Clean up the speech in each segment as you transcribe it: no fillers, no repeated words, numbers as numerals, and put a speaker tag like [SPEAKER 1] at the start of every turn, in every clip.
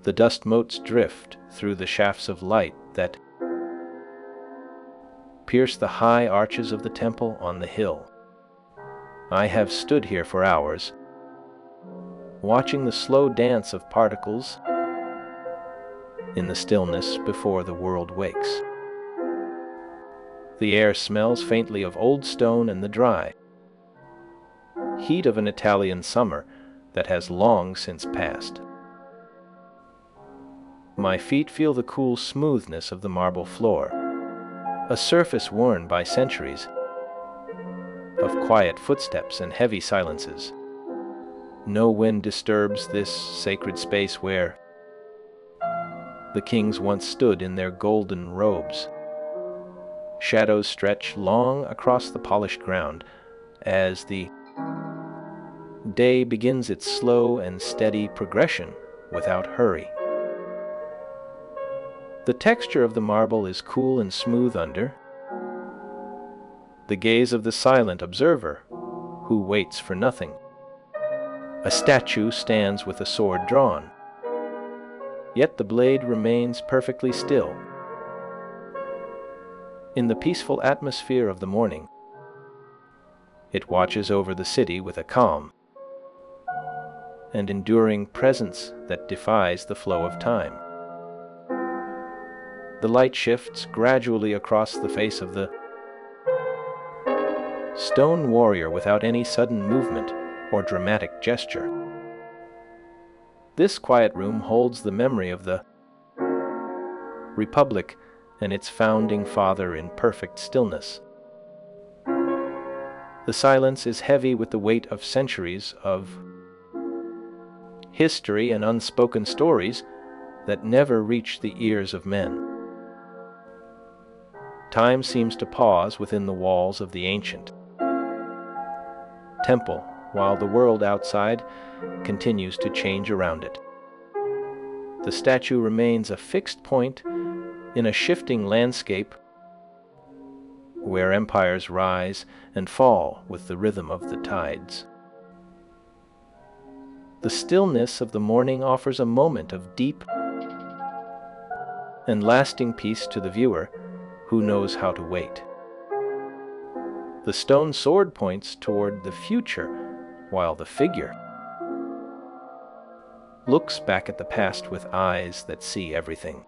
[SPEAKER 1] The dust motes drift through the shafts of light that pierce the high arches of the temple on the hill. I have stood here for hours, watching the slow dance of particles in the stillness before the world wakes. The air smells faintly of old stone and the dry heat of an Italian summer that has long since passed. My feet feel the cool smoothness of the marble floor, a surface worn by centuries of quiet footsteps and heavy silences. No wind disturbs this sacred space where the kings once stood in their golden robes. Shadows stretch long across the polished ground as the day begins its slow and steady progression without hurry. The texture of the marble is cool and smooth under the gaze of the silent observer who waits for nothing. A statue stands with a sword drawn, yet the blade remains perfectly still. In the peaceful atmosphere of the morning, it watches over the city with a calm and enduring presence that defies the flow of time. The light shifts gradually across the face of the stone warrior without any sudden movement or dramatic gesture. This quiet room holds the memory of the Republic and its founding father in perfect stillness. The silence is heavy with the weight of centuries of history and unspoken stories that never reach the ears of men. Time seems to pause within the walls of the ancient temple, while the world outside continues to change around it. The statue remains a fixed point in a shifting landscape where empires rise and fall with the rhythm of the tides. The stillness of the morning offers a moment of deep and lasting peace to the viewer who knows how to wait. The stone sword points toward the future, while the figure looks back at the past with eyes that see everything.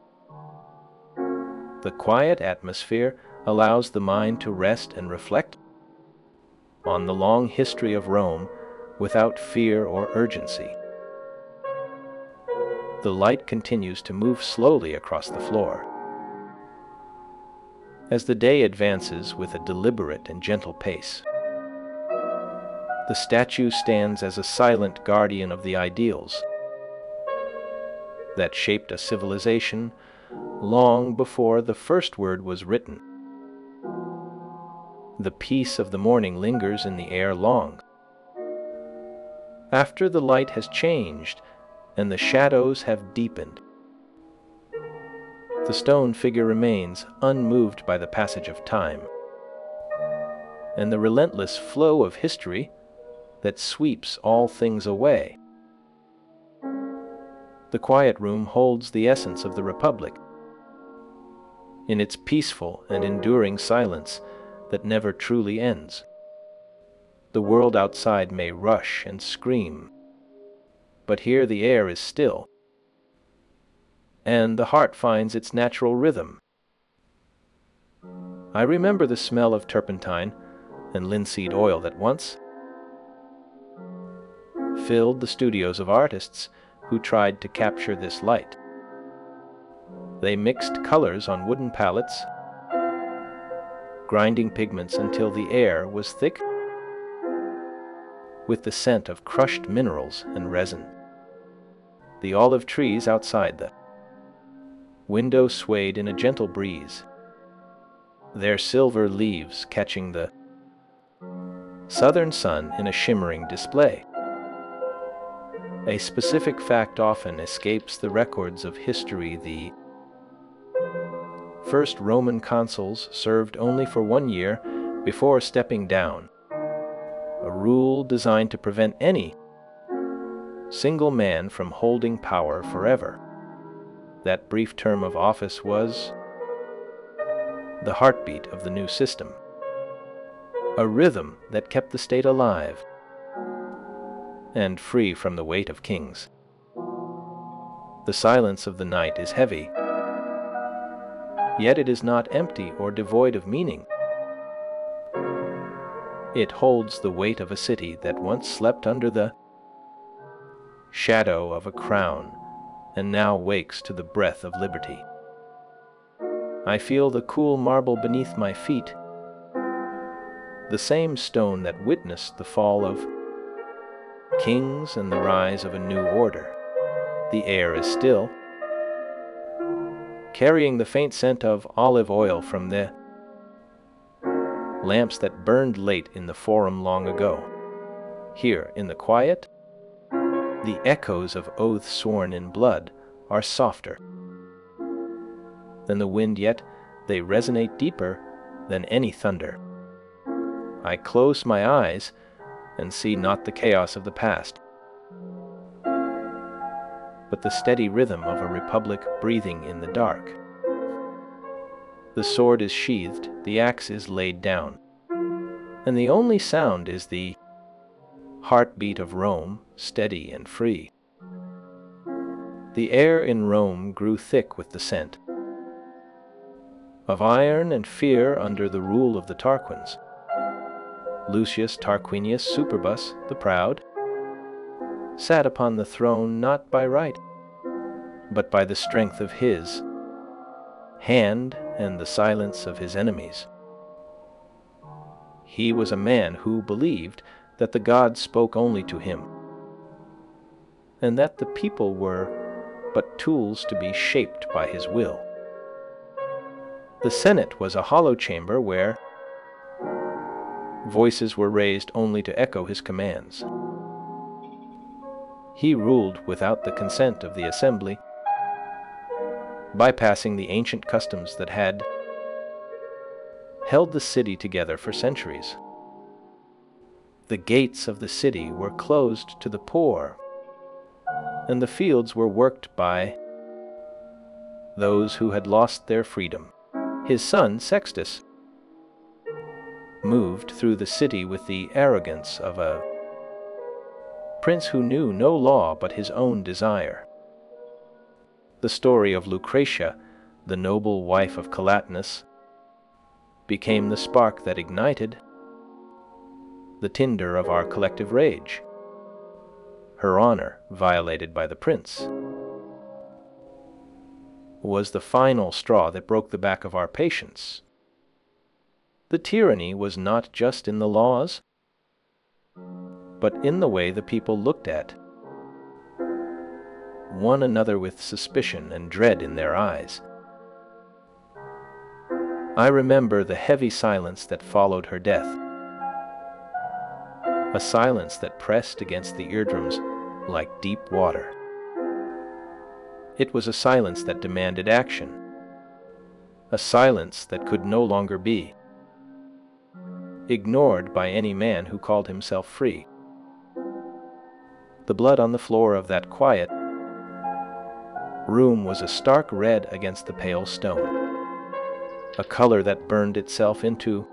[SPEAKER 1] The quiet atmosphere allows the mind to rest and reflect on the long history of Rome without fear or urgency. The light continues to move slowly across the floor. As the day advances with a deliberate and gentle pace, the statue stands as a silent guardian of the ideals that shaped a civilization long before the first word was written. The peace of the morning lingers in the air long after the light has changed and the shadows have deepened. The stone figure remains unmoved by the passage of time and the relentless flow of history that sweeps all things away. The quiet room holds the essence of the Republic in its peaceful and enduring silence that never truly ends. The world outside may rush and scream, but here the air is still, and the heart finds its natural rhythm. I remember the smell of turpentine and linseed oil that once filled the studios of artists who tried to capture this light. They mixed colors on wooden palettes, grinding pigments until the air was thick with the scent of crushed minerals and resin. The olive trees outside the window swayed in a gentle breeze, their silver leaves catching the southern sun in a shimmering display. A specific fact often escapes the records of history. The first Roman consuls served only for 1 year before stepping down, a rule designed to prevent any single man from holding power forever. that brief term of office was the heartbeat of the new system, a rhythm that kept the state alive and free from the weight of kings. The silence of the night is heavy, yet it is not empty or devoid of meaning. It holds the weight of a city that once slept under the shadow of a crown and now wakes to the breath of liberty. I feel the cool marble beneath my feet, the same stone that witnessed the fall of kings and the rise of a new order. The air is still, carrying the faint scent of olive oil from the lamps that burned late in the Forum long ago. Here, in the quiet, the echoes of oaths sworn in blood are softer than the wind, yet they resonate deeper than any thunder. I close my eyes and see not the chaos of the past, but the steady rhythm of a republic breathing in the dark. The sword is sheathed, the axe is laid down, and the only sound is the heartbeat of Rome, steady and free. The air in Rome grew thick with the scent of iron and fear under the rule of the Tarquins. Lucius Tarquinius Superbus, the proud, sat upon the throne not by right, but by the strength of his hand and the silence of his enemies. He was a man who believed that the gods spoke only to him, and that the people were but tools to be shaped by his will. The Senate was a hollow chamber where voices were raised only to echo his commands. He ruled without the consent of the assembly, bypassing the ancient customs that had held the city together for centuries. The gates of the city were closed to the poor, and the fields were worked by those who had lost their freedom. His son, Sextus, moved through the city with the arrogance of a prince who knew no law but his own desire. The story of Lucretia, the noble wife of Collatinus, became the spark that ignited the tinder of our collective rage. Her honor, violated by the prince, was the final straw that broke the back of our patience. The tyranny was not just in the laws, but in the way the people looked at one another with suspicion and dread in their eyes. I remember the heavy silence that followed her death, a silence that pressed against the eardrums like deep water. It was a silence that demanded action, a silence that could no longer be ignored by any man who called himself free. The blood on the floor of that quiet room was a stark red against the pale stone, a color that burned itself into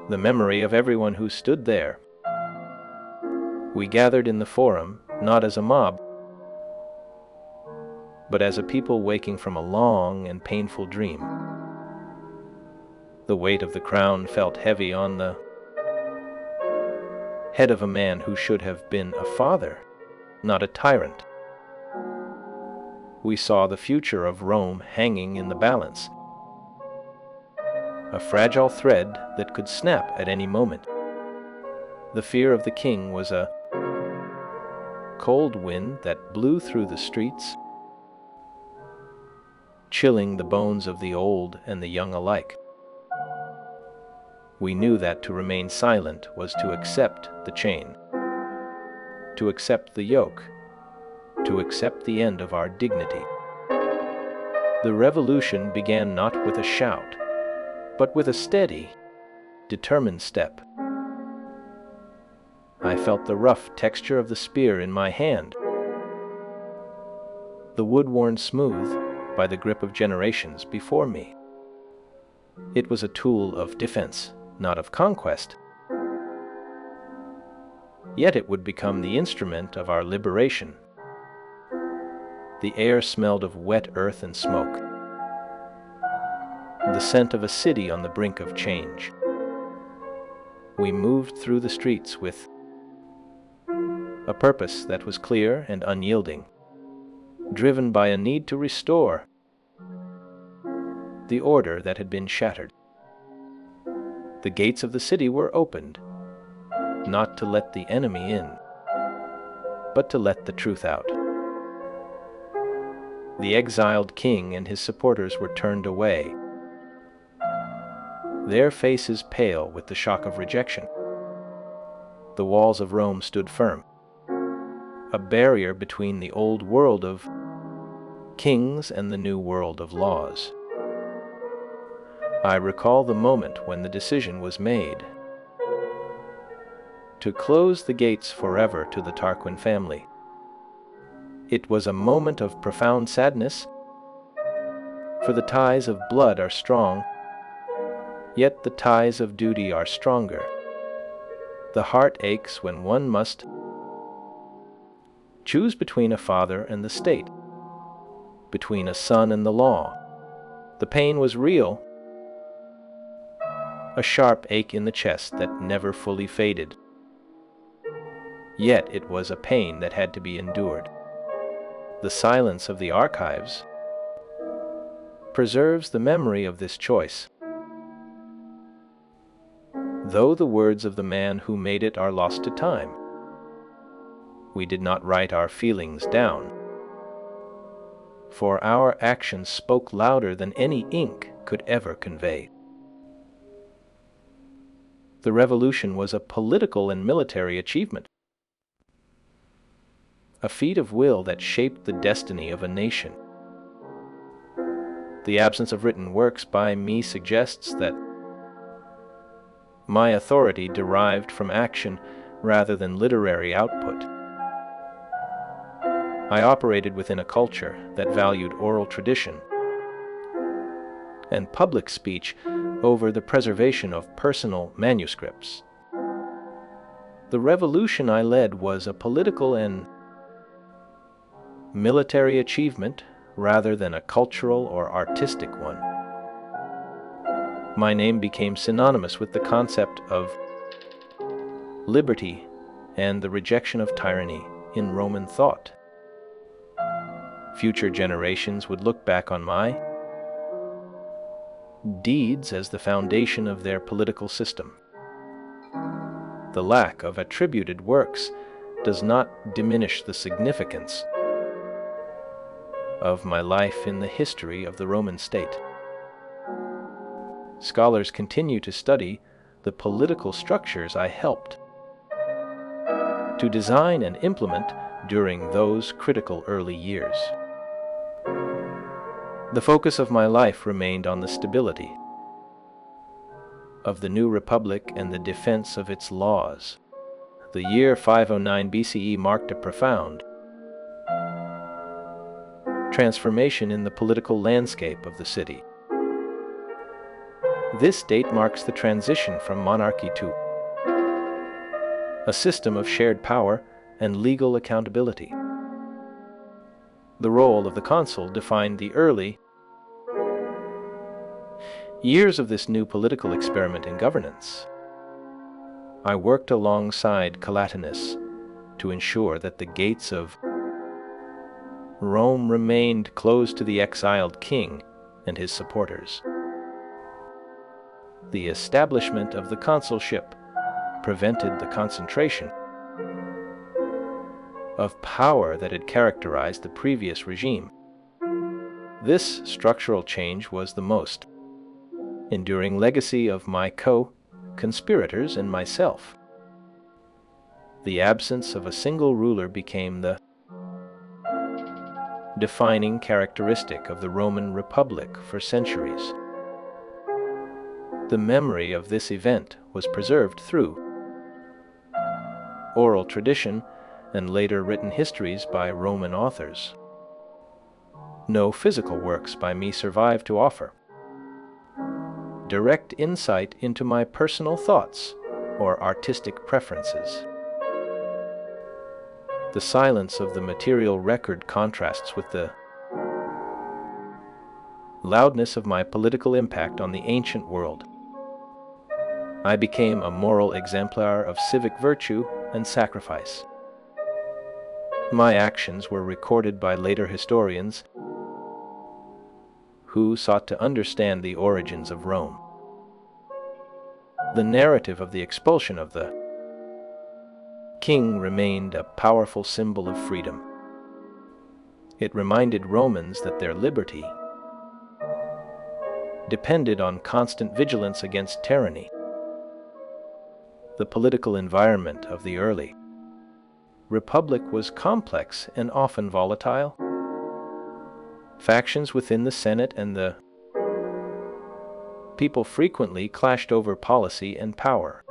[SPEAKER 1] the memory of everyone who stood there. We gathered in the Forum not as a mob, but as a people waking from a long and painful dream. The weight of the crown felt heavy on the head of a man who should have been a father, not a tyrant. We saw the future of Rome hanging in the balance, a fragile thread that could snap at any moment. The fear of the king was a cold wind that blew through the streets, chilling the bones of the old and the young alike. We knew that to remain silent was to accept the chain, to accept the yoke, to accept the end of our dignity. The revolution began not with a shout, but with a steady, determined step. I felt the rough texture of the spear in my hand, the wood worn smooth by the grip of generations before me. It was a tool of defense, not of conquest. Yet it would become the instrument of our liberation. The air smelled of wet earth and smoke, the scent of a city on the brink of change. We moved through the streets with a purpose that was clear and unyielding, driven by a need to restore the order that had been shattered. The gates of the city were opened, not to let the enemy in, but to let the truth out. The exiled king and his supporters were turned away, their faces pale with the shock of rejection. The walls of Rome stood firm, a barrier between the old world of kings and the new world of laws. I recall the moment when the decision was made to close the gates forever to the Tarquin family. It was a moment of profound sadness, for the ties of blood are strong, yet the ties of duty are stronger. The heart aches when one must choose between a father and the state, between a son and the law. The pain was real, a sharp ache in the chest that never fully faded. Yet it was a pain that had to be endured. The silence of the archives preserves the memory of this choice, though the words of the man who made it are lost to time. We did not write our feelings down, for our actions spoke louder than any ink could ever convey. The revolution was a political and military achievement, a feat of will that shaped the destiny of a nation. The absence of written works by me suggests that my authority derived from action rather than literary output. I operated within a culture that valued oral tradition and public speech over the preservation of personal manuscripts. The revolution I led was a political and military achievement rather than a cultural or artistic one. My name became synonymous with the concept of liberty and the rejection of tyranny in Roman thought. Future generations would look back on my deeds as the foundation of their political system. The lack of attributed works does not diminish the significance of my life in the history of the Roman state. Scholars continue to study the political structures I helped to design and implement during those critical early years. The focus of my life remained on the stability of the new republic and the defense of its laws. The year 509 BCE marked a profound transformation in the political landscape of the city. This date marks the transition from monarchy to a system of shared power and legal accountability. The role of the consul defined the early years of this new political experiment in governance. I worked alongside Collatinus to ensure that the gates of Rome remained closed to the exiled king and his supporters. The establishment of the consulship prevented the concentration of power that had characterized the previous regime. This structural change was the most enduring legacy of my co-conspirators and myself. The absence of a single ruler became the defining characteristic of the Roman Republic for centuries. The memory of this event was preserved through oral tradition and later written histories by Roman authors. No physical works by me survive to offer direct insight into my personal thoughts or artistic preferences. The silence of the material record contrasts with the loudness of my political impact on the ancient world. I became a moral exemplar of civic virtue and sacrifice. My actions were recorded by later historians who sought to understand the origins of Rome. The narrative of the expulsion of the king remained a powerful symbol of freedom. It reminded Romans that their liberty depended on constant vigilance against tyranny. The political environment of the early republic was complex and often volatile. Factions within the Senate and the people frequently clashed over policy and power.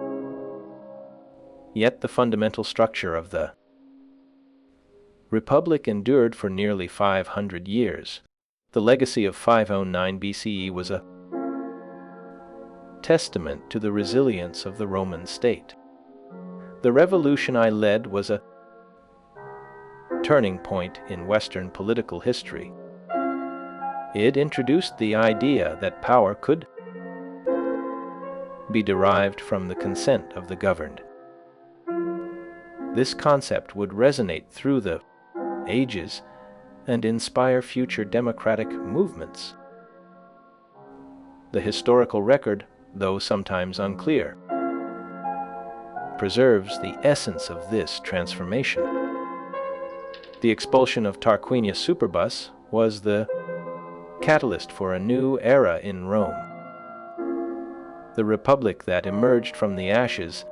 [SPEAKER 1] Yet the fundamental structure of the republic endured for nearly 500 years. The legacy of 509 BCE was a testament to the resilience of the Roman state. The revolution I led was a turning point in Western political history. It introduced the idea that power could be derived from the consent of the governed. This concept would resonate through the ages and inspire future democratic movements. The historical record, though sometimes unclear, preserves the essence of this transformation. The expulsion of Tarquinius Superbus was the catalyst for a new era in Rome. The republic that emerged from the ashes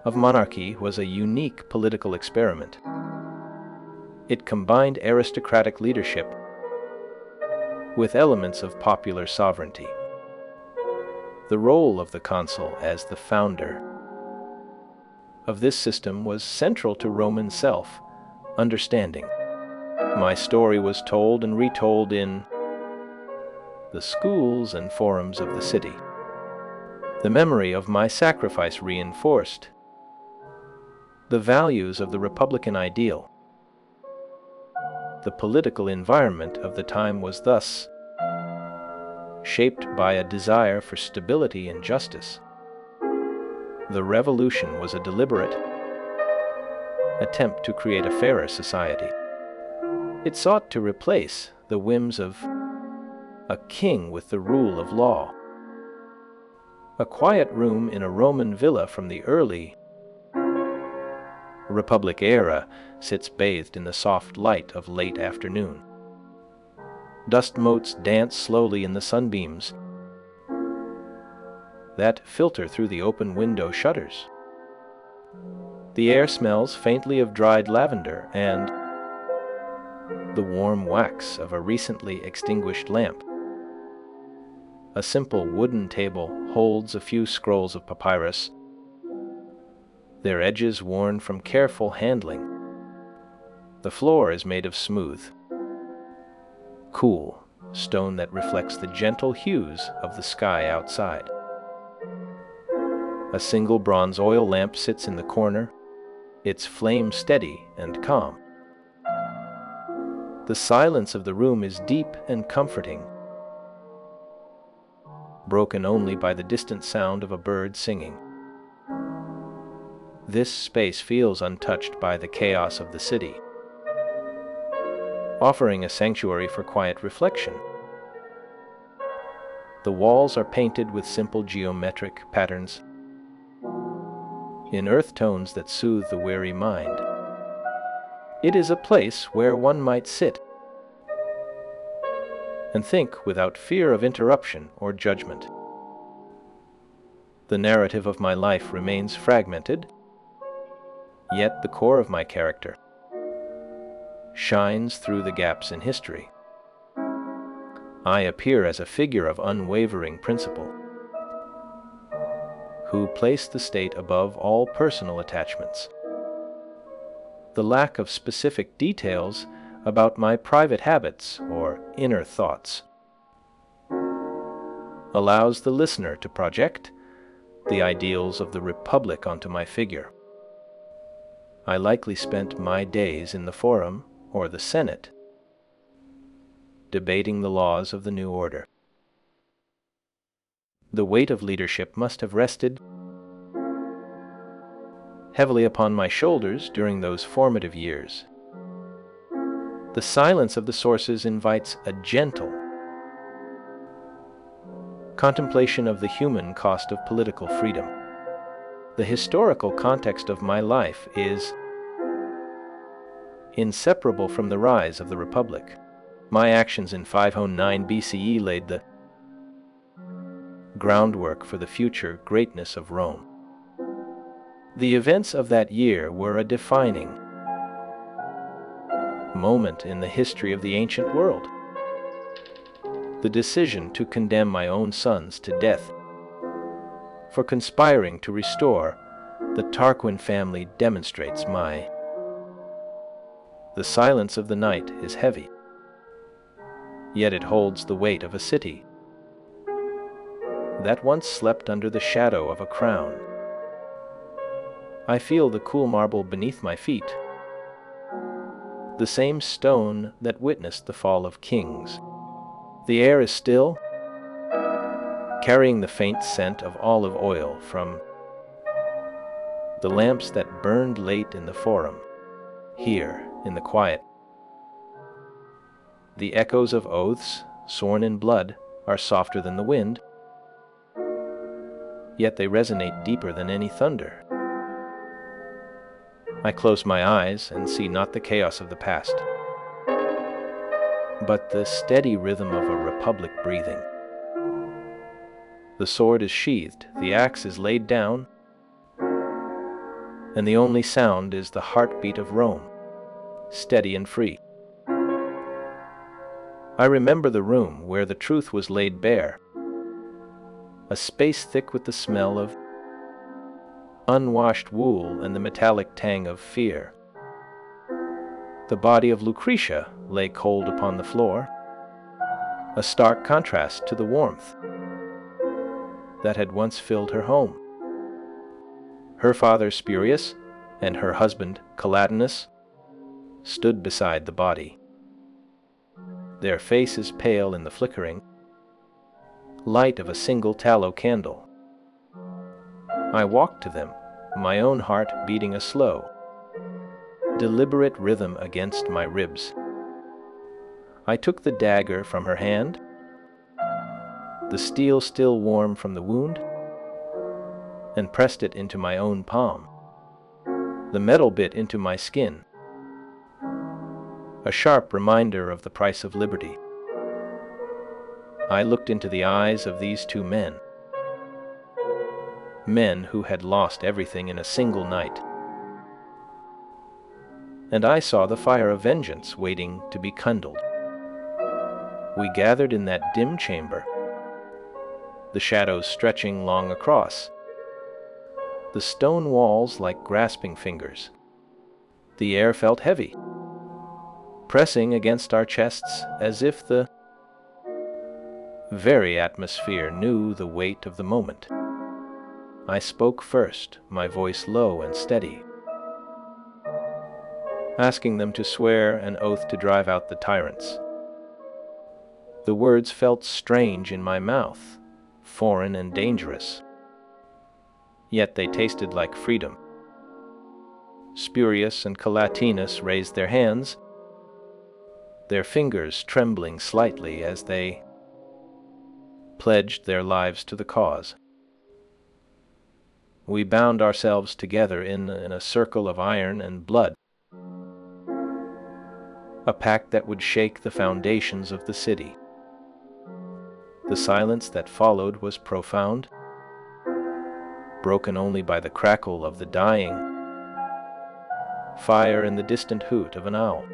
[SPEAKER 1] of monarchy was a unique political experiment. It combined aristocratic leadership with elements of popular sovereignty. The role of the consul as the founder of this system was central to Roman self-understanding. My story was told and retold in the schools and forums of the city. The memory of my sacrifice reinforced the values of the Republican ideal. The political environment of the time was thus shaped by a desire for stability and justice. The revolution was a deliberate attempt to create a fairer society. It sought to replace the whims of a king with the rule of law. A quiet room in a Roman villa from the early Republic era sits bathed in the soft light of late afternoon. Dust motes dance slowly in the sunbeams that filter through the open window shutters. The air smells faintly of dried lavender and the warm wax of a recently extinguished lamp. A simple wooden table holds a few scrolls of papyrus, their edges worn from careful handling. The floor is made of smooth, cool stone that reflects the gentle hues of the sky outside. A single bronze oil lamp sits in the corner, its flame steady and calm. The silence of the room is deep and comforting, broken only by the distant sound of a bird singing. This space feels untouched by the chaos of the city, offering a sanctuary for quiet reflection. The walls are painted with simple geometric patterns in earth tones that soothe the weary mind. It is a place where one might sit and think without fear of interruption or judgment. The narrative of my life remains fragmented, yet the core of my character shines through the gaps in history. I appear as a figure of unwavering principle, who placed the state above all personal attachments. The lack of specific details about my private habits or inner thoughts, allows the listener to project the ideals of the Republic onto my figure. I likely spent my days in the Forum or the Senate, debating the laws of the new order. The weight of leadership must have rested heavily upon my shoulders during those formative years. The silence of the sources invites a gentle contemplation of the human cost of political freedom. The historical context of my life is inseparable from the rise of the Republic. My actions in 509 BCE laid the groundwork for the future greatness of Rome. The events of that year were a defining moment in the history of the ancient world. The decision to condemn my own sons to death for conspiring to restore the Tarquin family demonstrates the silence of the night is heavy, yet it holds the weight of a city that once slept under the shadow of a crown. I feel the cool marble beneath my feet, the same stone that witnessed the fall of kings. The air is still, carrying the faint scent of olive oil from the lamps that burned late in the Forum. Here, in the quiet, the echoes of oaths sworn in blood are softer than the wind, yet they resonate deeper than any thunder. I close my eyes and see not the chaos of the past, but the steady rhythm of a republic breathing. The sword is sheathed, the axe is laid down, and the only sound is the heartbeat of Rome, steady and free. I remember the room where the truth was laid bare, a space thick with the smell of unwashed wool and the metallic tang of fear. The body of Lucretia lay cold upon the floor, a stark contrast to the warmth that had once filled her home. Her father Spurius and her husband Collatinus stood beside the body, their faces pale in the flickering light of a single tallow candle. I walked to them, my own heart beating a slow, deliberate rhythm against my ribs. I took the dagger from her hand, the steel still warm from the wound, and pressed it into my own palm, the metal bit into my skin, a sharp reminder of the price of liberty. I looked into the eyes of these two men who had lost everything in a single night, and I saw the fire of vengeance waiting to be kindled. We gathered in that dim chamber, the shadows stretching long across, the stone walls like grasping fingers. The air felt heavy, pressing against our chests as if the very atmosphere knew the weight of the moment. I spoke first, my voice low and steady, asking them to swear an oath to drive out the tyrants. The words felt strange in my mouth, foreign and dangerous, yet they tasted like freedom. Spurius and Collatinus raised their hands, their fingers trembling slightly as they pledged their lives to the cause. We bound ourselves together in a circle of iron and blood, a pact that would shake the foundations of the city. The silence that followed was profound, broken only by the crackle of the dying fire and the distant hoot of an owl.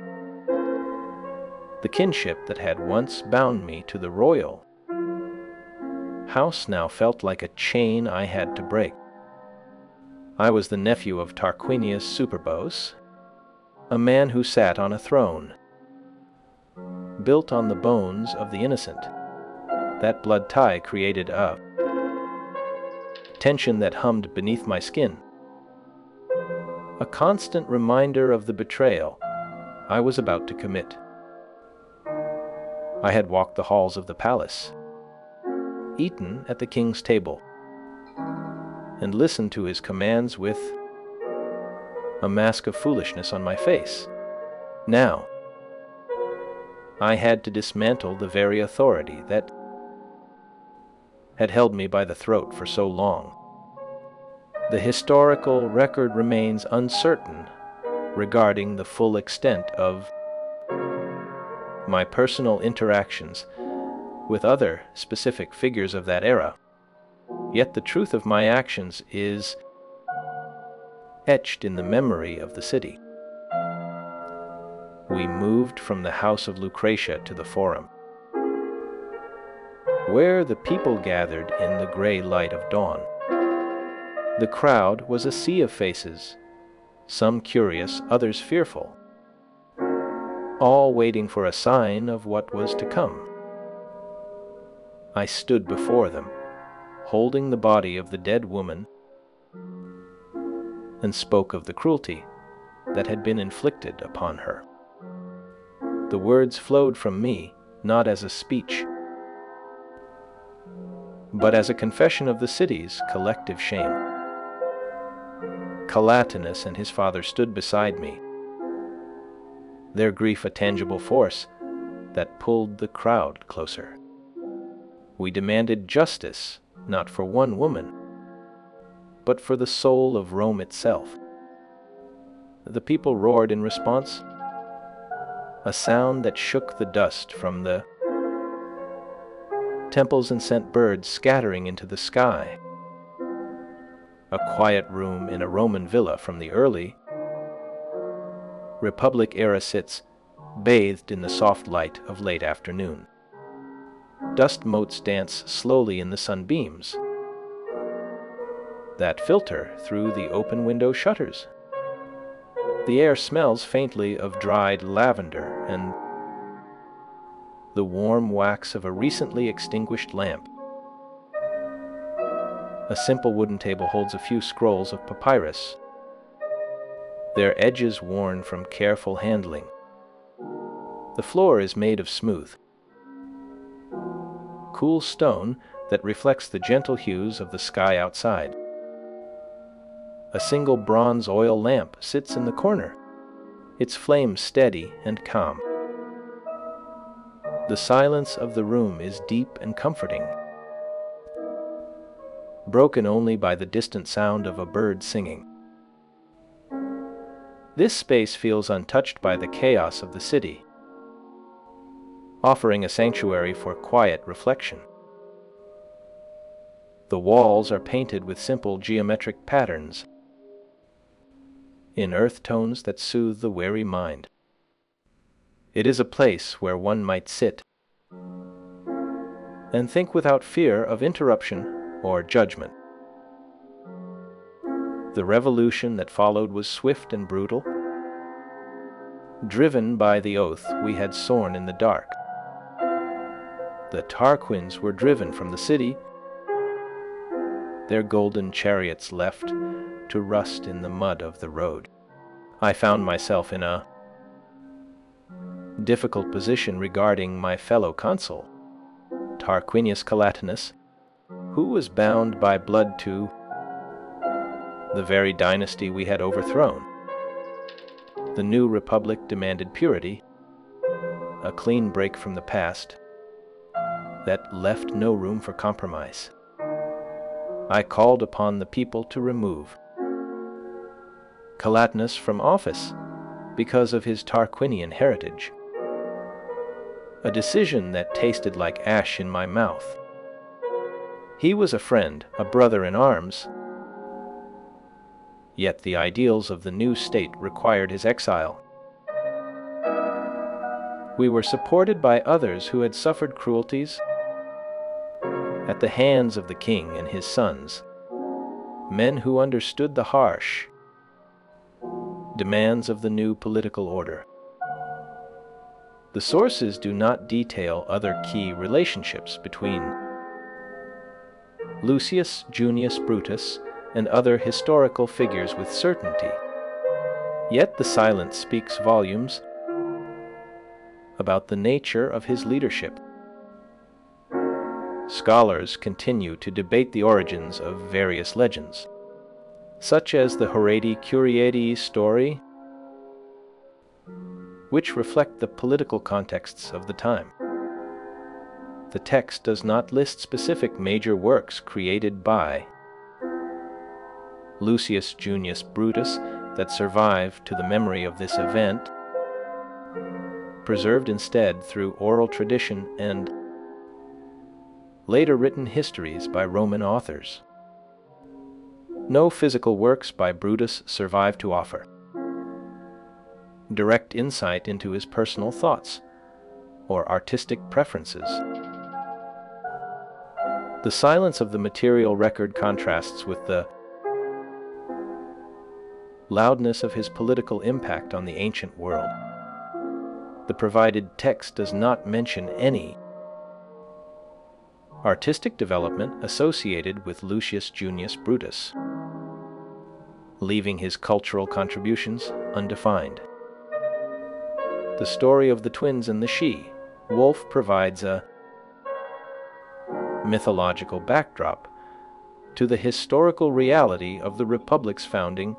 [SPEAKER 1] The kinship that had once bound me to the royal house now felt like a chain I had to break. I was the nephew of Tarquinius Superbos, a man who sat on a throne, built on the bones of the innocent. That blood tie created a tension that hummed beneath my skin, a constant reminder of the betrayal I was about to commit. I had walked the halls of the palace, eaten at the king's table, and listened to his commands with a mask of foolishness on my face. Now, I had to dismantle the very authority that had held me by the throat for so long. The historical record remains uncertain regarding the full extent of my personal interactions with other specific figures of that era. Yet the truth of my actions is etched in the memory of the city. We moved from the house of Lucretia to the Forum, where the people gathered in the gray light of dawn. The crowd was a sea of faces, some curious, others fearful, all waiting for a sign of what was to come. I stood before them, holding the body of the dead woman, and spoke of the cruelty that had been inflicted upon her. The words flowed from me not as a speech, but as a confession of the city's collective shame. Calatinus and his father stood beside me, their grief a tangible force that pulled the crowd closer. We demanded justice, not for one woman, but for the soul of Rome itself. The people roared in response, a sound that shook the dust from the temples and sent birds scattering into the sky. A quiet room in a Roman villa from the early Republic era sits, bathed in the soft light of late afternoon. Dust motes dance slowly in the sunbeams that filter through the open window shutters. The air smells faintly of dried lavender and the warm wax of a recently extinguished lamp. A simple wooden table holds a few scrolls of papyrus, their edges worn from careful handling. The floor is made of smooth, cool stone that reflects the gentle hues of the sky outside. A single bronze oil lamp sits in the corner, its flame steady and calm. The silence of the room is deep and comforting, broken only by the distant sound of a bird singing. This space feels untouched by the chaos of the city, offering a sanctuary for quiet reflection. The walls are painted with simple geometric patterns in earth tones that soothe the weary mind. It is a place where one might sit and think without fear of interruption or judgment. The revolution that followed was swift and brutal, driven by the oath we had sworn in the dark. The Tarquins were driven from the city, their golden chariots left to rust in the mud of the road. I found myself in a difficult position regarding my fellow consul, Tarquinius Calatinus, who was bound by blood to the very dynasty we had overthrown. The new republic demanded purity, a clean break from the past that left no room for compromise. I called upon the people to remove Calatinus from office because of his Tarquinian heritage, a decision that tasted like ash in my mouth. He was a friend, a brother in arms, yet the ideals of the new state required his exile. We were supported by others who had suffered cruelties at the hands of the king and his sons, men who understood the harsh demands of the new political order. The sources do not detail other key relationships between Lucius Junius Brutus and other historical figures with certainty. Yet the silence speaks volumes about the nature of his leadership. Scholars continue to debate the origins of various legends, such as the Horati Curiatii story, which reflect the political contexts of the time. The text does not list specific major works created by Lucius Junius Brutus that survive to the memory of this event, preserved instead through oral tradition and later written histories by Roman authors. No physical works by Brutus survive to offer direct insight into his personal thoughts or artistic preferences. The silence of the material record contrasts with the loudness of his political impact on the ancient world. The provided text does not mention any artistic development associated with Lucius Junius Brutus, leaving his cultural contributions undefined. The story of the twins and the she-wolf provides a mythological backdrop to the historical reality of the Republic's founding,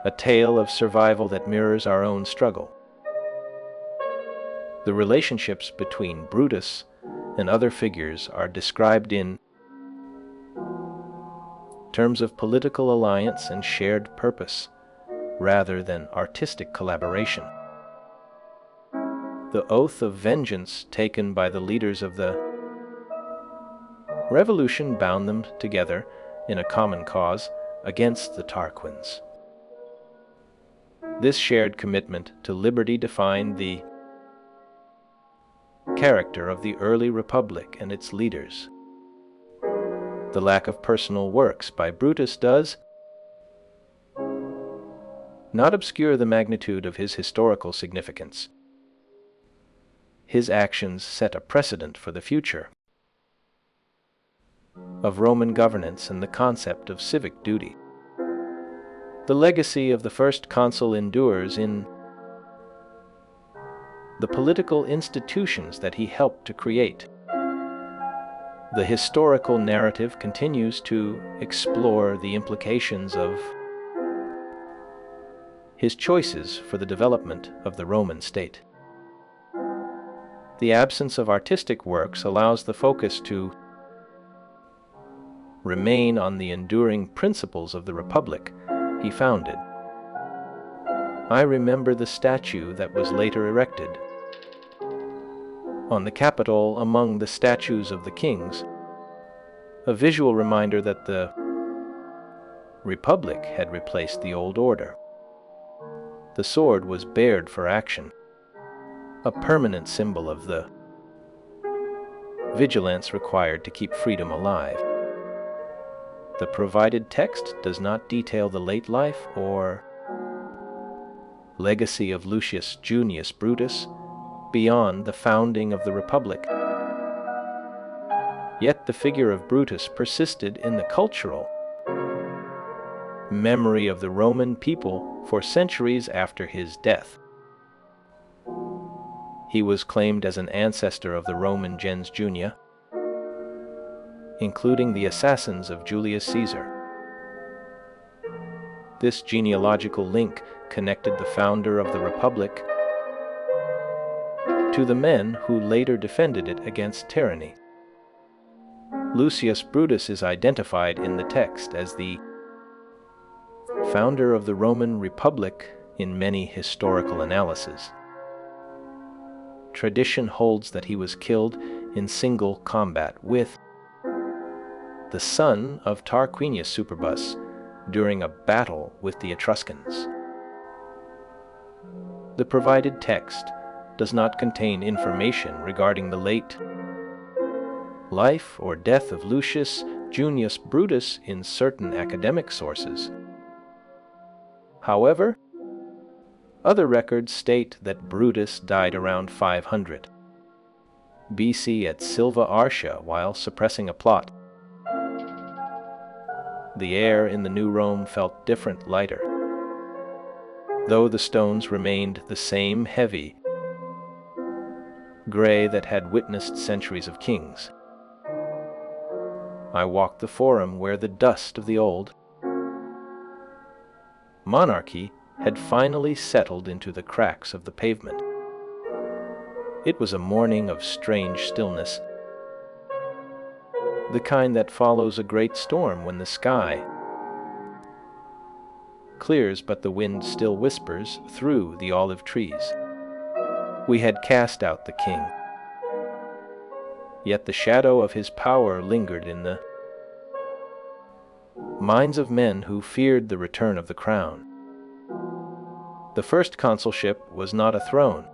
[SPEAKER 1] a tale of survival that mirrors our own struggle. The relationships between Brutus and other figures are described in terms of political alliance and shared purpose, rather than artistic collaboration. The oath of vengeance taken by the leaders of the revolution bound them together in a common cause against the Tarquins. This shared commitment to liberty defined the character of the early republic and its leaders. The lack of personal works by Brutus does not obscure the magnitude of his historical significance. His actions set a precedent for the future of Roman governance and the concept of civic duty. The legacy of the first consul endures in the political institutions that he helped to create. The historical narrative continues to explore the implications of his choices for the development of the Roman state. The absence of artistic works allows the focus to remain on the enduring principles of the Republic he founded. I remember the statue that was later erected on the Capitol among the statues of the kings, a visual reminder that the Republic had replaced the old order. The sword was bared for action, a permanent symbol of the vigilance required to keep freedom alive. The provided text does not detail the late life or legacy of Lucius Junius Brutus beyond the founding of the Republic. Yet the figure of Brutus persisted in the cultural memory of the Roman people for centuries after his death. He was claimed as an ancestor of the Roman gens Junia, including the assassins of Julius Caesar. This genealogical link connected the founder of the Republic to the men who later defended it against tyranny. Lucius Brutus is identified in the text as the founder of the Roman Republic in many historical analyses. Tradition holds that he was killed in single combat with the son of Tarquinius Superbus during a battle with the Etruscans. The provided text does not contain information regarding the late life or death of Lucius Junius Brutus in certain academic sources. However, Other records state that Brutus died around 500 BC at Silva Arcia while suppressing a plot. The air in the New Rome felt different, lighter, though the stones remained the same heavy gray that had witnessed centuries of kings. I walked the Forum where the dust of the old monarchy had finally settled into the cracks of the pavement. It was a morning of strange stillness, the kind that follows a great storm when the sky clears but the wind still whispers through the olive trees. We had cast out the king, yet the shadow of his power lingered in the minds of men who feared the return of the crown. The first consulship was not a throne,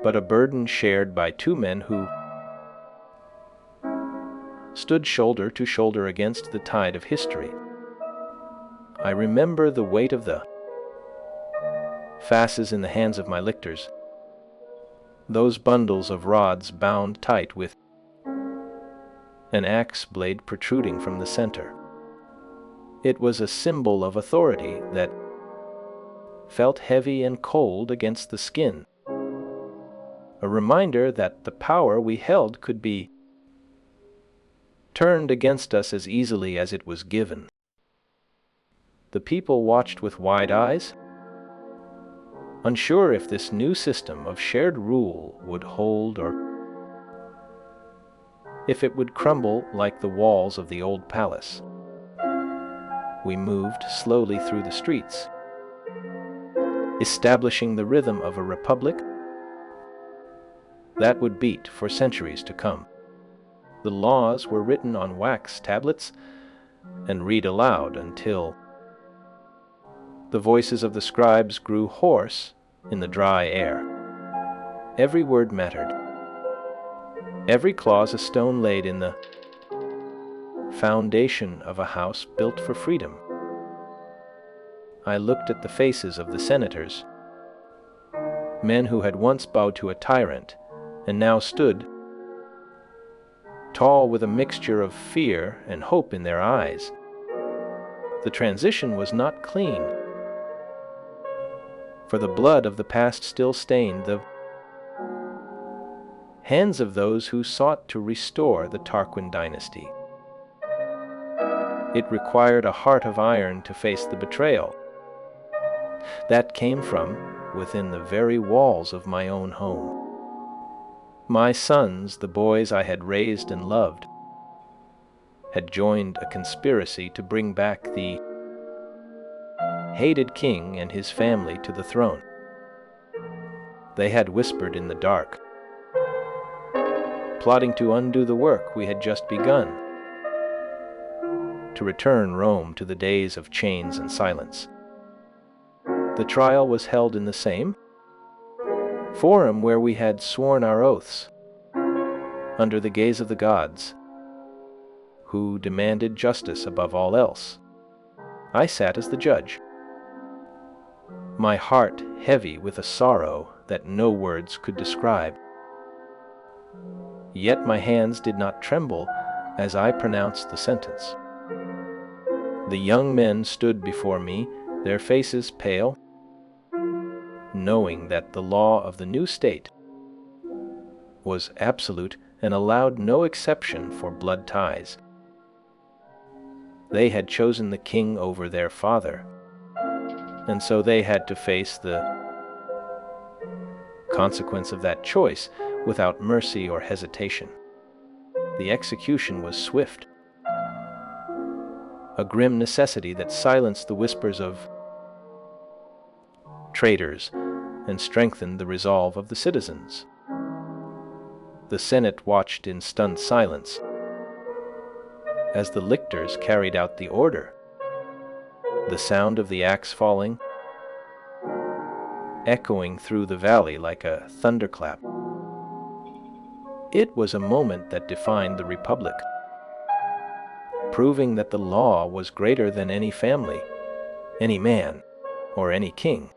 [SPEAKER 1] but a burden shared by two men who stood shoulder to shoulder against the tide of history. I remember the weight of the fasces in the hands of my lictors, those bundles of rods bound tight with an axe blade protruding from the center. It was a symbol of authority that felt heavy and cold against the skin, a reminder that the power we held could be turned against us as easily as it was given. The people watched with wide eyes, unsure if this new system of shared rule would hold or if it would crumble like the walls of the old palace. We moved slowly through the streets, establishing the rhythm of a republic that would beat for centuries to come. The laws were written on wax tablets and read aloud until the voices of the scribes grew hoarse in the dry air. Every word mattered, every clause a stone laid in the foundation of a house built for freedom. I looked at the faces of the senators, men who had once bowed to a tyrant and now stood tall with a mixture of fear and hope in their eyes. The transition was not clean, for the blood of the past still stained the hands of those who sought to restore the Tarquin dynasty. It required a heart of iron to face the betrayal that came from within the very walls of my own home. My sons, the boys I had raised and loved, had joined a conspiracy to bring back the hated king and his family to the throne. They had whispered in the dark, plotting to undo the work we had just begun, to return Rome to the days of chains and silence. The trial was held in the same forum where we had sworn our oaths, under the gaze of the gods, who demanded justice above all else. I sat as the judge, my heart heavy with a sorrow that no words could describe. Yet my hands did not tremble as I pronounced the sentence. The young men stood before me, their faces pale, knowing that the law of the new state was absolute and allowed no exception for blood ties. They had chosen the king over their father, and so they had to face the consequence of that choice without mercy or hesitation. The execution was swift, a grim necessity that silenced the whispers of traitors and strengthened the resolve of the citizens. The Senate watched in stunned silence as the lictors carried out the order, the sound of the axe falling echoing through the valley like a thunderclap. It was a moment that defined the Republic, proving that the law was greater than any family, any man, or any king.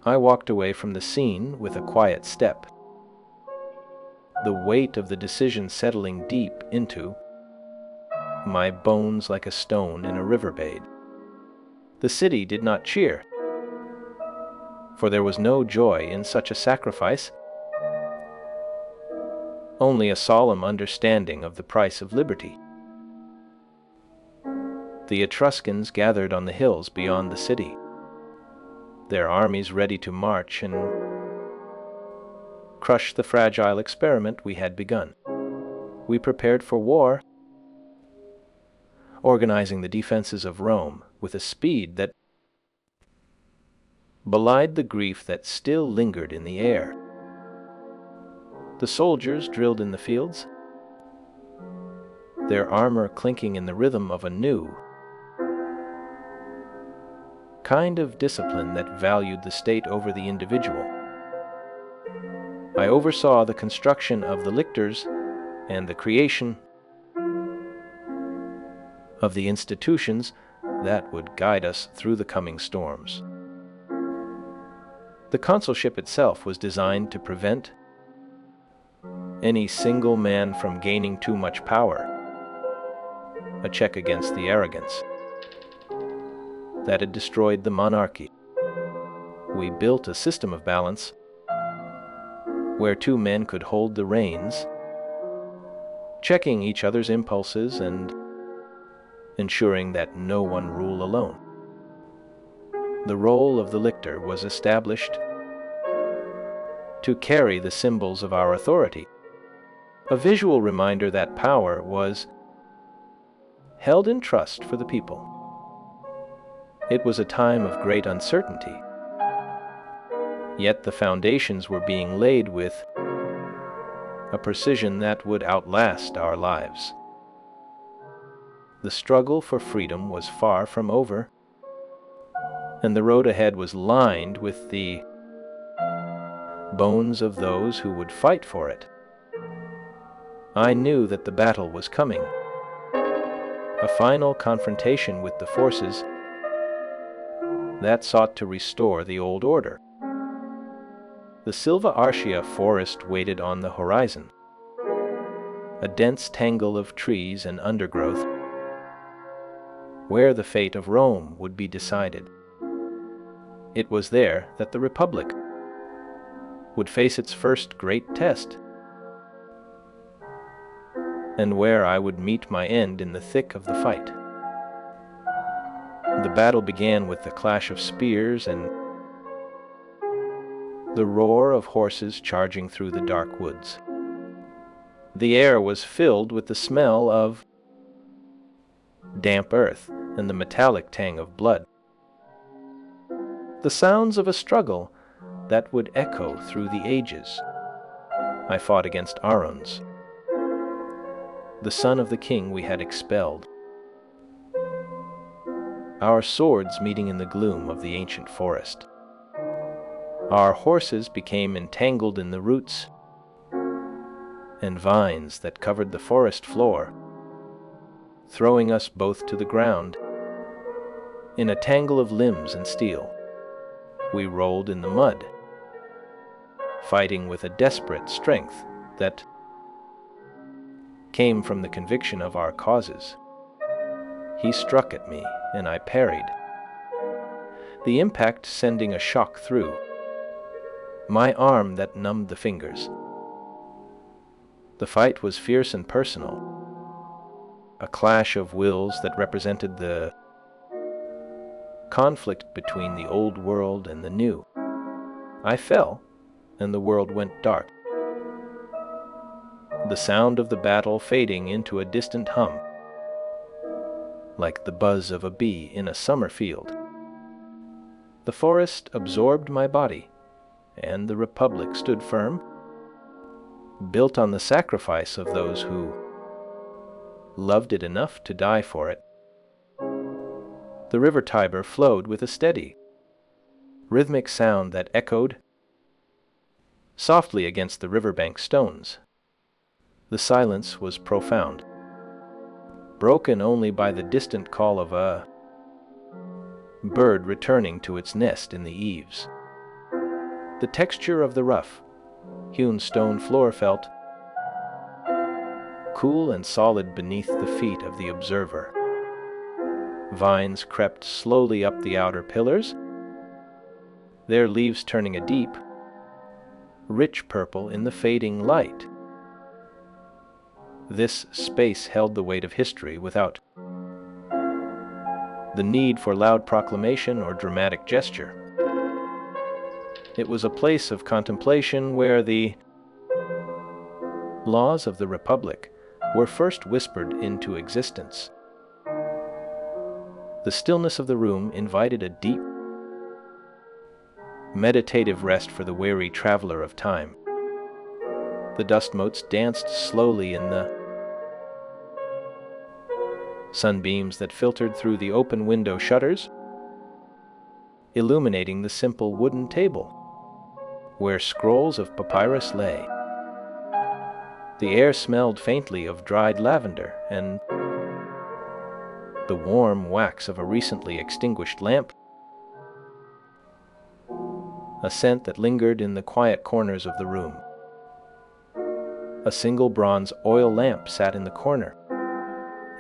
[SPEAKER 1] I walked away from the scene with a quiet step, the weight of the decision settling deep into my bones like a stone in a riverbed. The city did not cheer, for there was no joy in such a sacrifice, only a solemn understanding of the price of liberty. The Etruscans gathered on the hills beyond the city, their armies ready to march and crush the fragile experiment we had begun. We prepared for war, organizing the defenses of Rome with a speed that belied the grief that still lingered in the air. The soldiers drilled in the fields, their armor clinking in the rhythm of a new kind of discipline that valued the state over the individual. I oversaw the construction of the lictors and the creation of the institutions that would guide us through the coming storms. The consulship itself was designed to prevent any single man from gaining too much power, a check against the arrogance that had destroyed the monarchy. We built a system of balance where two men could hold the reins, checking each other's impulses and ensuring that no one rule alone. The role of the lictor was established to carry the symbols of our authority, a visual reminder that power was held in trust for the people. It was a time of great uncertainty, yet the foundations were being laid with a precision that would outlast our lives. The struggle for freedom was far from over, and the road ahead was lined with the bones of those who would fight for it. I knew that the battle was coming, a final confrontation with the forces that sought to restore the old order. The Silva Arcia forest waited on the horizon, a dense tangle of trees and undergrowth, where the fate of Rome would be decided. It was there that the Republic would face its first great test, and where I would meet my end in the thick of the fight. The battle began with the clash of spears and the roar of horses charging through the dark woods. The air was filled with the smell of damp earth and the metallic tang of blood, the sounds of a struggle that would echo through the ages. I fought against Aruns, the son of the king we had expelled, our swords meeting in the gloom of the ancient forest. Our horses became entangled in the roots and vines that covered the forest floor, throwing us both to the ground. In a tangle of limbs and steel, we rolled in the mud, fighting with a desperate strength that came from the conviction of our causes. He struck at me, and I parried, the impact sending a shock through my arm that numbed the fingers. The fight was fierce and personal, a clash of wills that represented the conflict between the old world and the new. I fell, and the world went dark, the sound of the battle fading into a distant hum, like the buzz of a bee in a summer field. The forest absorbed my body, and the Republic stood firm, built on the sacrifice of those who loved it enough to die for it. The river Tiber flowed with a steady, rhythmic sound that echoed softly against the riverbank stones. The silence was profound, broken only by the distant call of a bird returning to its nest in the eaves. The texture of the rough, hewn stone floor felt cool and solid beneath the feet of the observer. Vines crept slowly up the outer pillars, their leaves turning a deep, rich purple in the fading light. This space held the weight of history without the need for loud proclamation or dramatic gesture. It was a place of contemplation where the laws of the Republic were first whispered into existence. The stillness of the room invited a deep, meditative rest for the weary traveler of time. The dust motes danced slowly in the sunbeams that filtered through the open window shutters, illuminating the simple wooden table where scrolls of papyrus lay. The air smelled faintly of dried lavender and the warm wax of a recently extinguished lamp, a scent that lingered in the quiet corners of the room. A single bronze oil lamp sat in the corner,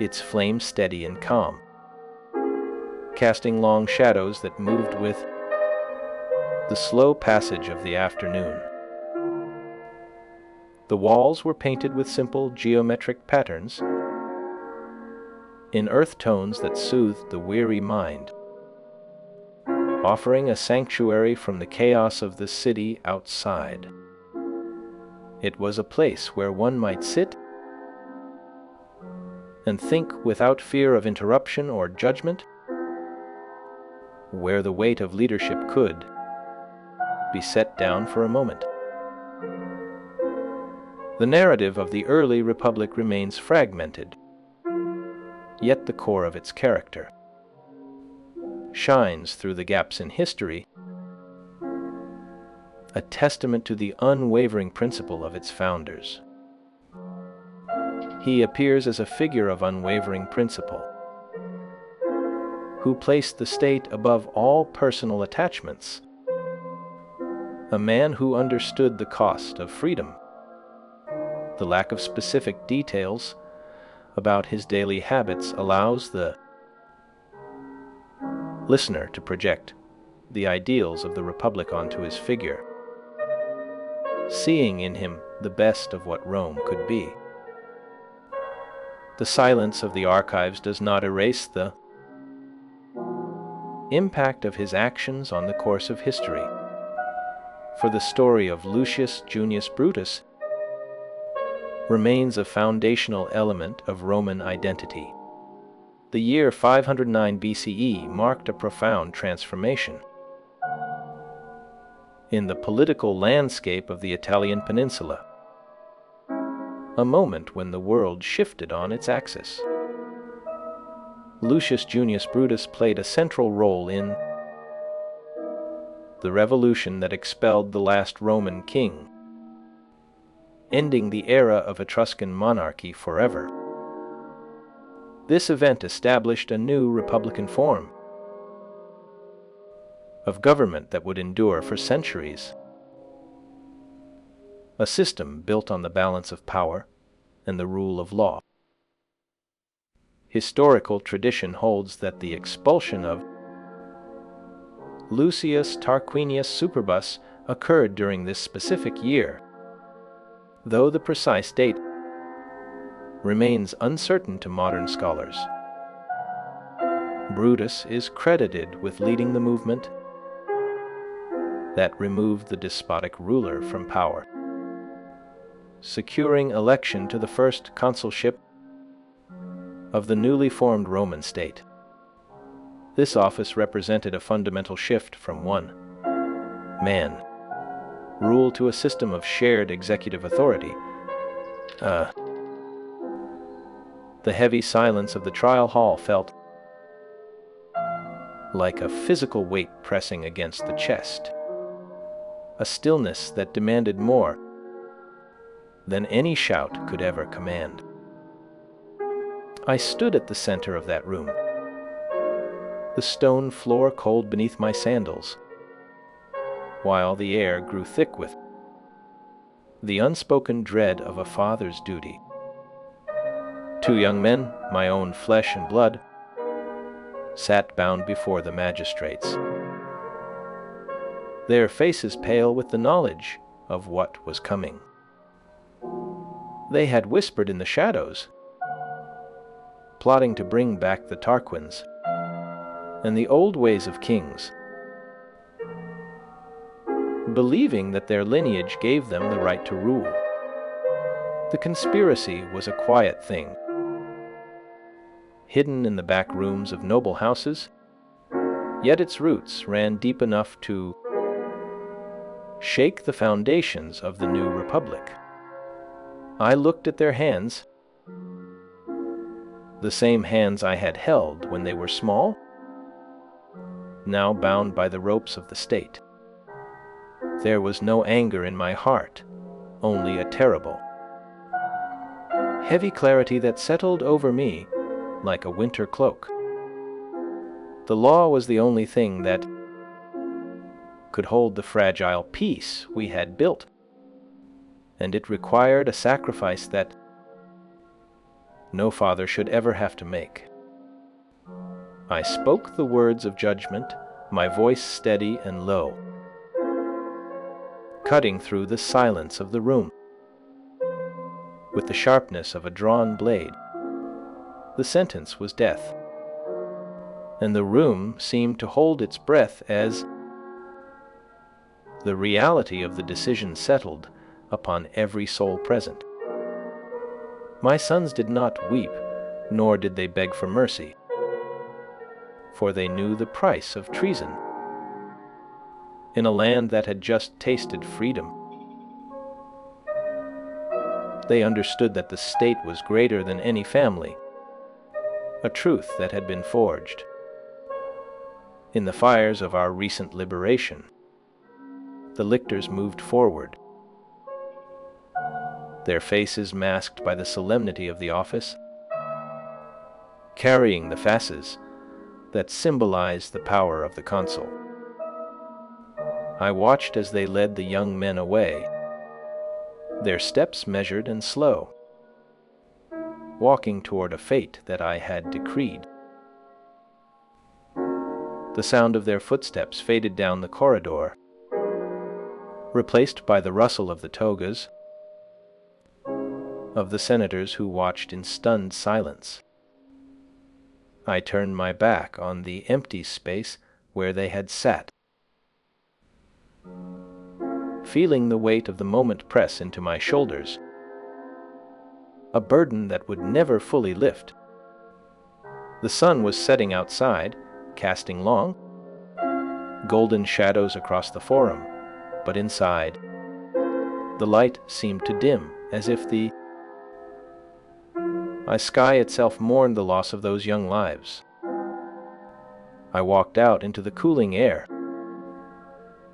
[SPEAKER 1] its flame steady and calm, casting long shadows that moved with the slow passage of the afternoon. The walls were painted with simple geometric patterns in earth tones that soothed the weary mind, offering a sanctuary from the chaos of the city outside. It was a place where one might sit and think without fear of interruption or judgment, where the weight of leadership could be set down for a moment. The narrative of the early Republic remains fragmented, yet the core of its character shines through the gaps in history, a testament to the unwavering principle of its founders. He appears as a figure of unwavering principle, who placed the state above all personal attachments, a man who understood the cost of freedom. The lack of specific details about his daily habits allows the listener to project the ideals of the Republic onto his figure, seeing in him the best of what Rome could be. The silence of the archives does not erase the impact of his actions on the course of history, for the story of Lucius Junius Brutus remains a foundational element of Roman identity. The year 509 BCE marked a profound transformation in the political landscape of the Italian peninsula, a moment when the world shifted on its axis. Lucius Junius Brutus played a central role in the revolution that expelled the last Roman king, ending the era of Etruscan monarchy forever. This event established a new republican form of government that would endure for centuries, a system built on the balance of power and the rule of law. Historical tradition holds that the expulsion of Lucius Tarquinius Superbus occurred during this specific year, though the precise date remains uncertain to modern scholars. Brutus is credited with leading the movement that removed the despotic ruler from power, securing election to the first consulship of the newly formed Roman state. This office represented a fundamental shift from one man rule to a system of shared executive authority. The heavy silence of the trial hall felt like a physical weight pressing against the chest, a stillness that demanded more than any shout could ever command. I stood at the center of that room, the stone floor cold beneath my sandals, while the air grew thick with the unspoken dread of a father's duty. Two young men, my own flesh and blood, sat bound before the magistrates, their faces pale with the knowledge of what was coming. They had whispered in the shadows, plotting to bring back the Tarquins and the old ways of kings, believing that their lineage gave them the right to rule. The conspiracy was a quiet thing, hidden in the back rooms of noble houses, yet its roots ran deep enough to shake the foundations of the new republic. I looked at their hands, the same hands I had held when they were small, now bound by the ropes of the state. There was no anger in my heart, only a terrible, heavy clarity that settled over me like a winter cloak. The law was the only thing that could hold the fragile peace we had built, and it required a sacrifice that no father should ever have to make. I spoke the words of judgment, my voice steady and low, cutting through the silence of the room with the sharpness of a drawn blade. The sentence was death, and the room seemed to hold its breath as the reality of the decision settled upon every soul present. My sons did not weep, nor did they beg for mercy, for they knew the price of treason. In a land that had just tasted freedom, they understood that the state was greater than any family, a truth that had been forged in the fires of our recent liberation. The lictors moved forward, their faces masked by the solemnity of the office, carrying the fasces that symbolized the power of the consul. I watched as they led the young men away, their steps measured and slow, walking toward a fate that I had decreed. The sound of their footsteps faded down the corridor, replaced by the rustle of the togas of the senators who watched in stunned silence. I turned my back on the empty space where they had sat, feeling the weight of the moment press into my shoulders, a burden that would never fully lift. The sun was setting outside, casting long, golden shadows across the forum, but inside, the light seemed to dim, as if the sky itself mourned the loss of those young lives. I walked out into the cooling air,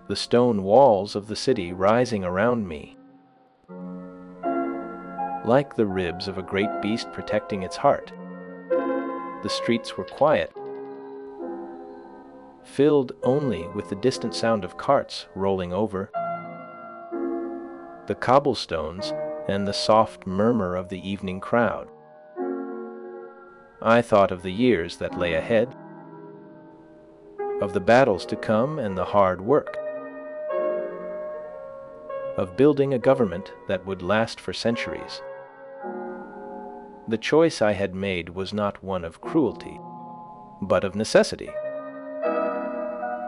[SPEAKER 1] the stone walls of the city rising around me, like the ribs of a great beast protecting its heart. The streets were quiet, filled only with the distant sound of carts rolling over the cobblestones and the soft murmur of the evening crowd. I thought of the years that lay ahead, of the battles to come and the hard work, of building a government that would last for centuries. The choice I had made was not one of cruelty, but of necessity.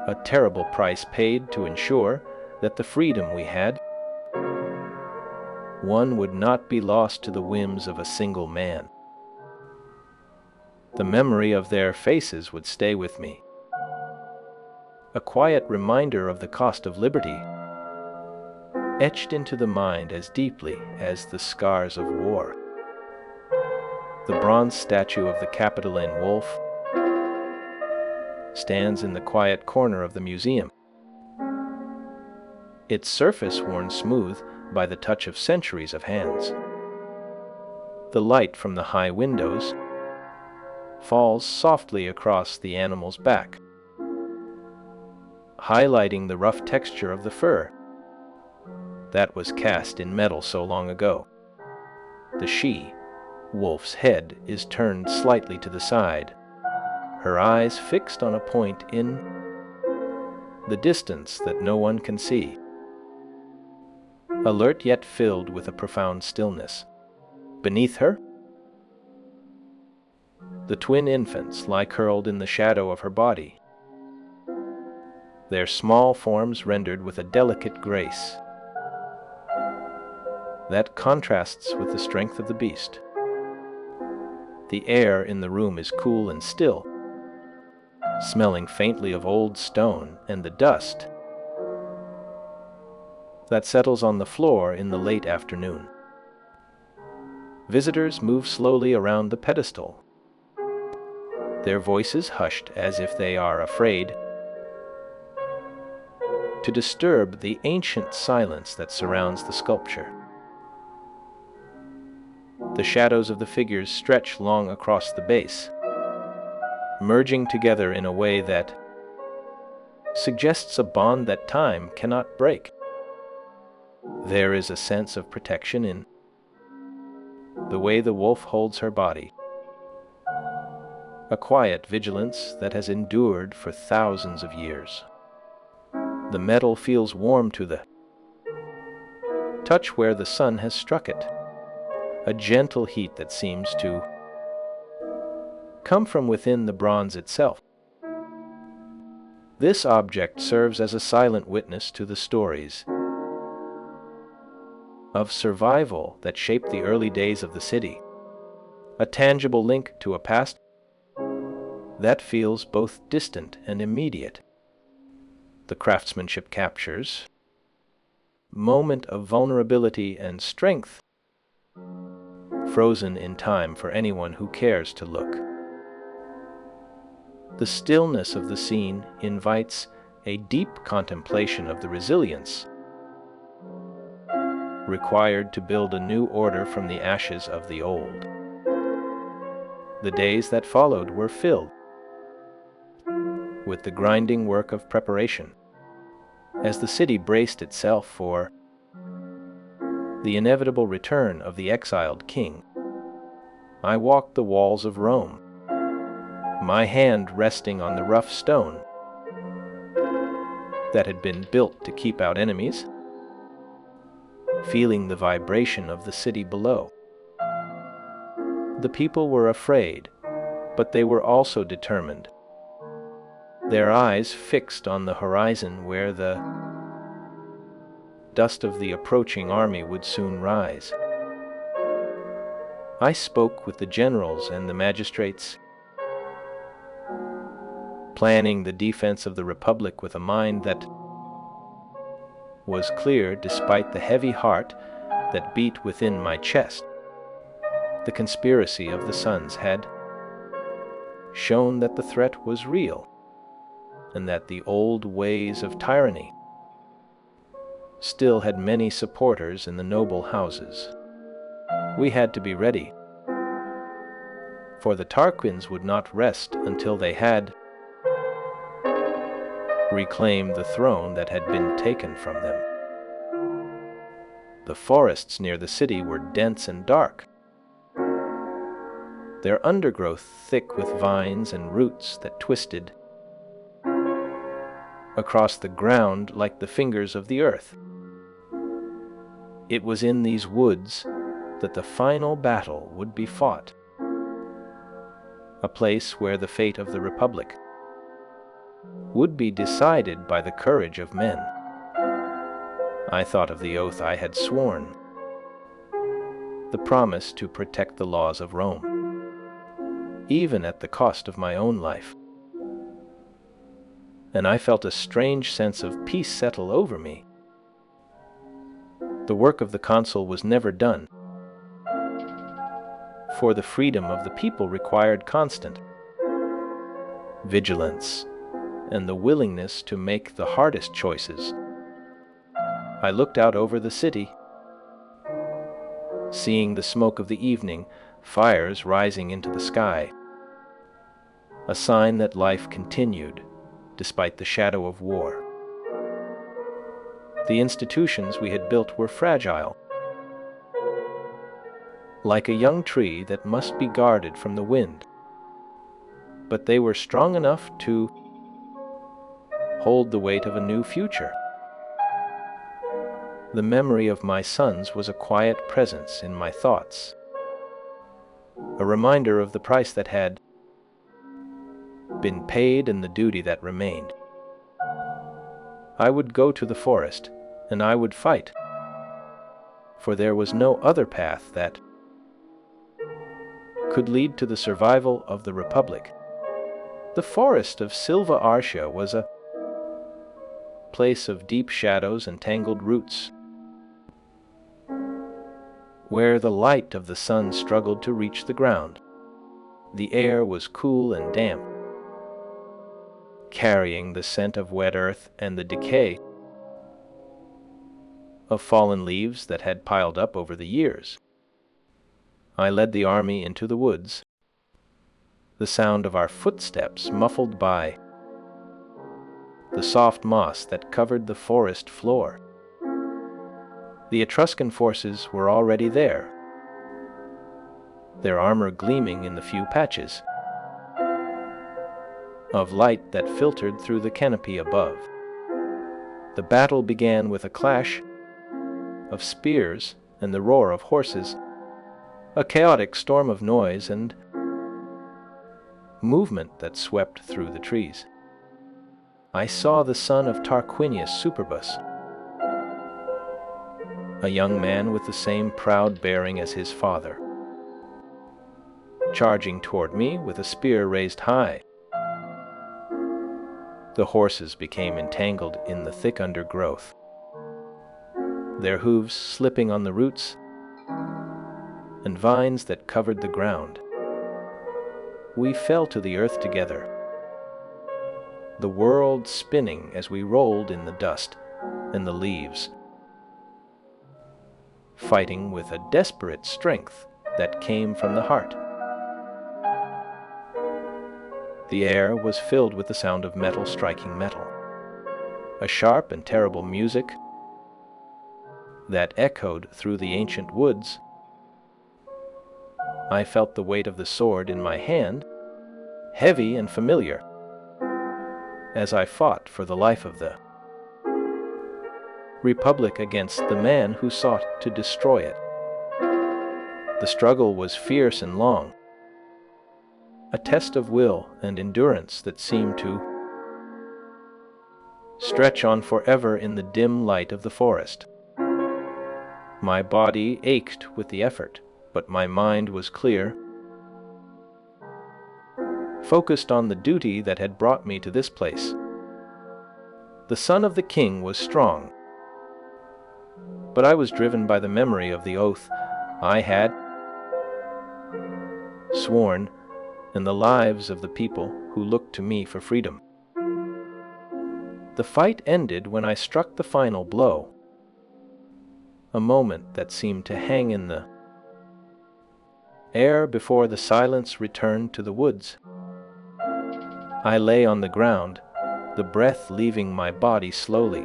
[SPEAKER 1] A terrible price paid to ensure that the freedom we had one would not be lost to the whims of a single man. The memory of their faces would stay with me, a quiet reminder of the cost of liberty, etched into the mind as deeply as the scars of war. The bronze statue of the Capitoline wolf stands in the quiet corner of the museum, its surface worn smooth by the touch of centuries of hands. The light from the high windows falls softly across the animal's back, highlighting the rough texture of the fur that was cast in metal so long ago. The she-wolf's head is turned slightly to the side, her eyes fixed on a point in the distance that no one can see. Alert yet filled with a profound stillness. Beneath her, the twin infants lie curled in the shadow of her body, their small forms rendered with a delicate grace that contrasts with the strength of the beast. The air in the room is cool and still, smelling faintly of old stone and the dust that settles on the floor in the late afternoon. Visitors move slowly around the pedestal, their voices hushed as if they are afraid to disturb the ancient silence that surrounds the sculpture. The shadows of the figures stretch long across the base, merging together in a way that suggests a bond that time cannot break. There is a sense of protection in the way the wolf holds her body, a quiet vigilance that has endured for thousands of years. The metal feels warm to the touch where the sun has struck it, a gentle heat that seems to come from within the bronze itself. This object serves as a silent witness to the stories of survival that shaped the early days of the city, a tangible link to a past that feels both distant and immediate. The craftsmanship captures a moment of vulnerability and strength, frozen in time for anyone who cares to look. The stillness of the scene invites a deep contemplation of the resilience required to build a new order from the ashes of the old. The days that followed were filled with the grinding work of preparation, as the city braced itself for the inevitable return of the exiled king. I walked the walls of Rome, my hand resting on the rough stone that had been built to keep out enemies, feeling the vibration of the city below. The people were afraid, but they were also determined, their eyes fixed on the horizon where the dust of the approaching army would soon rise. I spoke with the generals and the magistrates, planning the defense of the Republic with a mind that was clear despite the heavy heart that beat within my chest. The conspiracy of the sons had shown that the threat was real, and that the old ways of tyranny still had many supporters in the noble houses. We had to be ready, for the Tarquins would not rest until they had reclaimed the throne that had been taken from them. The forests near the city were dense and dark, their undergrowth thick with vines and roots that twisted across the ground like the fingers of the earth. It was in these woods that the final battle would be fought, a place where the fate of the Republic would be decided by the courage of men. I thought of the oath I had sworn, the promise to protect the laws of Rome, even at the cost of my own life. And I felt a strange sense of peace settle over me. The work of the consul was never done, for the freedom of the people required constant vigilance and the willingness to make the hardest choices. I looked out over the city, seeing the smoke of the evening, fires rising into the sky, a sign that life continued despite the shadow of war. The institutions we had built were fragile, like a young tree that must be guarded from the wind. But they were strong enough to hold the weight of a new future. The memory of my sons was a quiet presence in my thoughts, a reminder of the price that had been paid and the duty that remained. I would go to the forest, and I would fight, for there was no other path that could lead to the survival of the Republic. The forest of Silva Arcia was a place of deep shadows and tangled roots, where the light of the sun struggled to reach the ground. The air was cool and damp, carrying the scent of wet earth and the decay of fallen leaves that had piled up over the years. I led the army into the woods, the sound of our footsteps muffled by the soft moss that covered the forest floor. The Etruscan forces were already there, their armor gleaming in the few patches of light that filtered through the canopy above. The battle began with a clash of spears and the roar of horses, a chaotic storm of noise and movement that swept through the trees. I saw the son of Tarquinius Superbus, a young man with the same proud bearing as his father, charging toward me with a spear raised high. The horses became entangled in the thick undergrowth, their hooves slipping on the roots and vines that covered the ground. We fell to the earth together, the world spinning as we rolled in the dust and the leaves, fighting with a desperate strength that came from the heart. The air was filled with the sound of metal striking metal, a sharp and terrible music that echoed through the ancient woods. I felt the weight of the sword in my hand, heavy and familiar, as I fought for the life of the Republic against the man who sought to destroy it. The struggle was fierce and long, a test of will and endurance that seemed to stretch on forever in the dim light of the forest. My body ached with the effort, but my mind was clear, focused on the duty that had brought me to this place. The son of the king was strong, but I was driven by the memory of the oath I had sworn and the lives of the people who looked to me for freedom. The fight ended when I struck the final blow, a moment that seemed to hang in the air before the silence returned to the woods. I lay on the ground, the breath leaving my body slowly,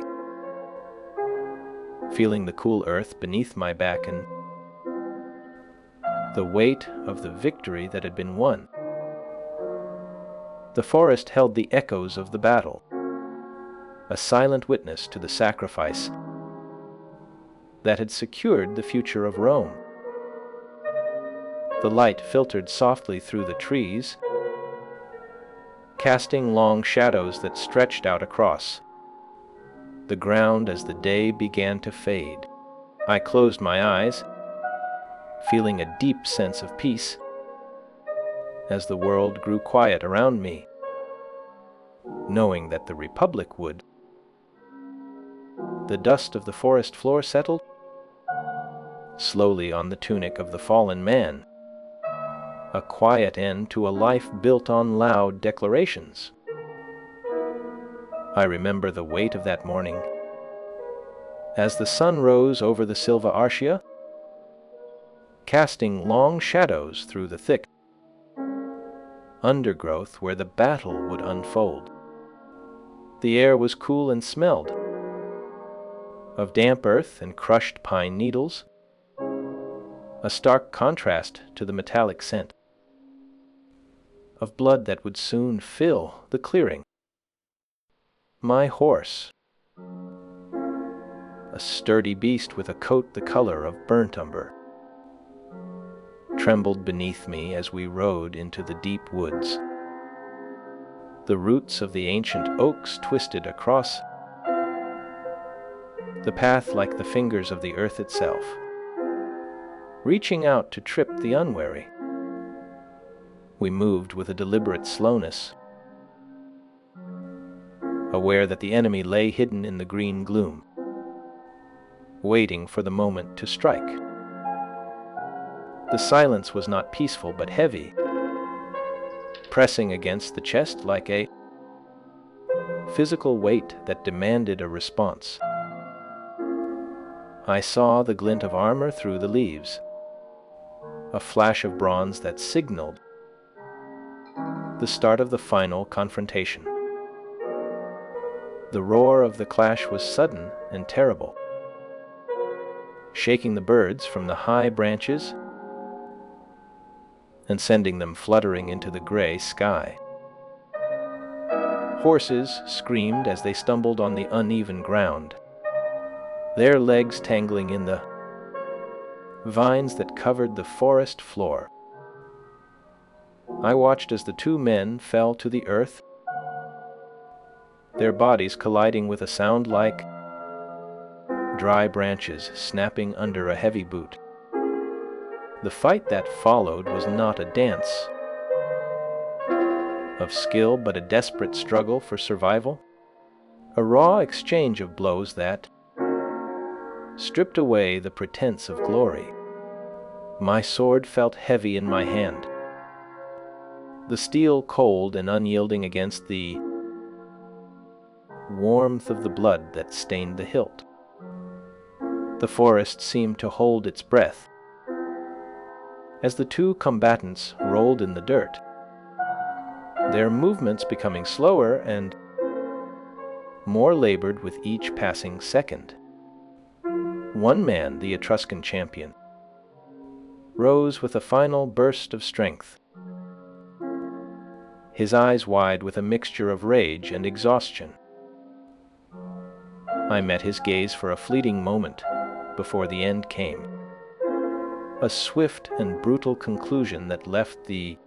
[SPEAKER 1] feeling the cool earth beneath my back and the weight of the victory that had been won. The forest held the echoes of the battle, a silent witness to the sacrifice that had secured the future of Rome. The light filtered softly through the trees, casting long shadows that stretched out across the ground as the day began to fade. I closed my eyes, feeling a deep sense of peace as the world grew quiet around me, knowing that the Republic would. The dust of the forest floor settled slowly on the tunic of the fallen man, a quiet end to a life built on loud declarations. I remember the weight of that morning, as the sun rose over the Silva Arcia, casting long shadows through the thick undergrowth where the battle would unfold. The air was cool and smelled of damp earth and crushed pine needles, a stark contrast to the metallic scent of blood that would soon fill the clearing. My horse, a sturdy beast with a coat the color of burnt umber, trembled beneath me as we rode into the deep woods. The roots of the ancient oaks twisted across the path like the fingers of the earth itself, reaching out to trip the unwary. We moved with a deliberate slowness, aware that the enemy lay hidden in the green gloom, waiting for the moment to strike. The silence was not peaceful but heavy, pressing against the chest like a physical weight that demanded a response. I saw the glint of armor through the leaves, a flash of bronze that signaled the start of the final confrontation. The roar of the clash was sudden and terrible, shaking the birds from the high branches and sending them fluttering into the gray sky. Horses screamed as they stumbled on the uneven ground, their legs tangling in the vines that covered the forest floor. I watched as the two men fell to the earth, their bodies colliding with a sound like dry branches snapping under a heavy boot. The fight that followed was not a dance of skill, but a desperate struggle for survival, a raw exchange of blows that stripped away the pretense of glory. My sword felt heavy in my hand, the steel cold and unyielding against the warmth of the blood that stained the hilt. The forest seemed to hold its breath as the two combatants rolled in the dirt, their movements becoming slower and more labored with each passing second. One man, the Etruscan champion, rose with a final burst of strength, his eyes wide with a mixture of rage and exhaustion. I met his gaze for a fleeting moment before the end came, a swift and brutal conclusion that left the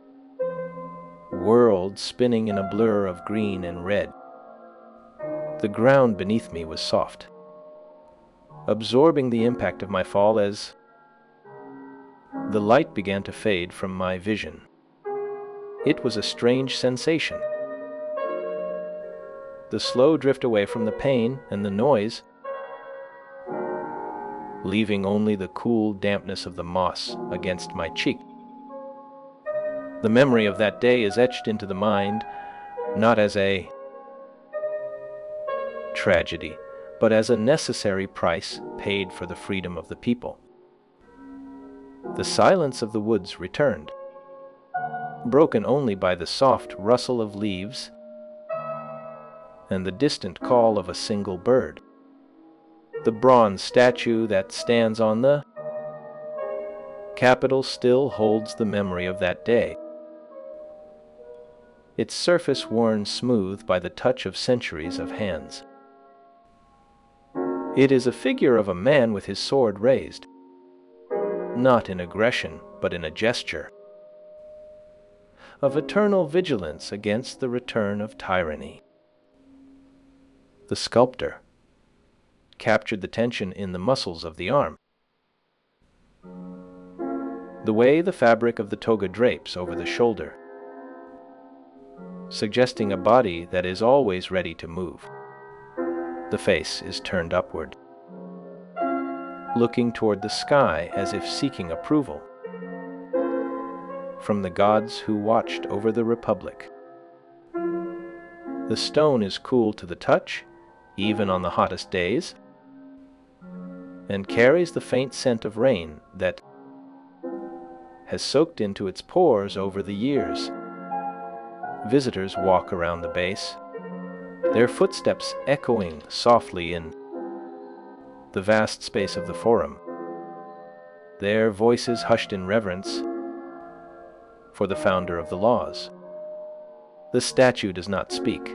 [SPEAKER 1] world spinning in a blur of green and red. The ground beneath me was soft, absorbing the impact of my fall as the light began to fade from my vision. It was a strange sensation, the slow drift away from the pain and the noise, leaving only the cool dampness of the moss against my cheek. The memory of that day is etched into the mind, not as a tragedy, but as a necessary price paid for the freedom of the people. The silence of the woods returned, broken only by the soft rustle of leaves and the distant call of a single bird. The bronze statue that stands on the Capitol still holds the memory of that day, its surface worn smooth by the touch of centuries of hands. It is a figure of a man with his sword raised, not in aggression, but in a gesture of eternal vigilance against the return of tyranny. The sculptor captured the tension in the muscles of the arm, the way the fabric of the toga drapes over the shoulder, suggesting a body that is always ready to move. The face is turned upward, looking toward the sky as if seeking approval from the gods who watched over the Republic. The stone is cool to the touch, even on the hottest days, and carries the faint scent of rain that has soaked into its pores over the years. Visitors walk around the base, their footsteps echoing softly in the vast space of the forum, their voices hushed in reverence for the founder of the laws. The statue does not speak,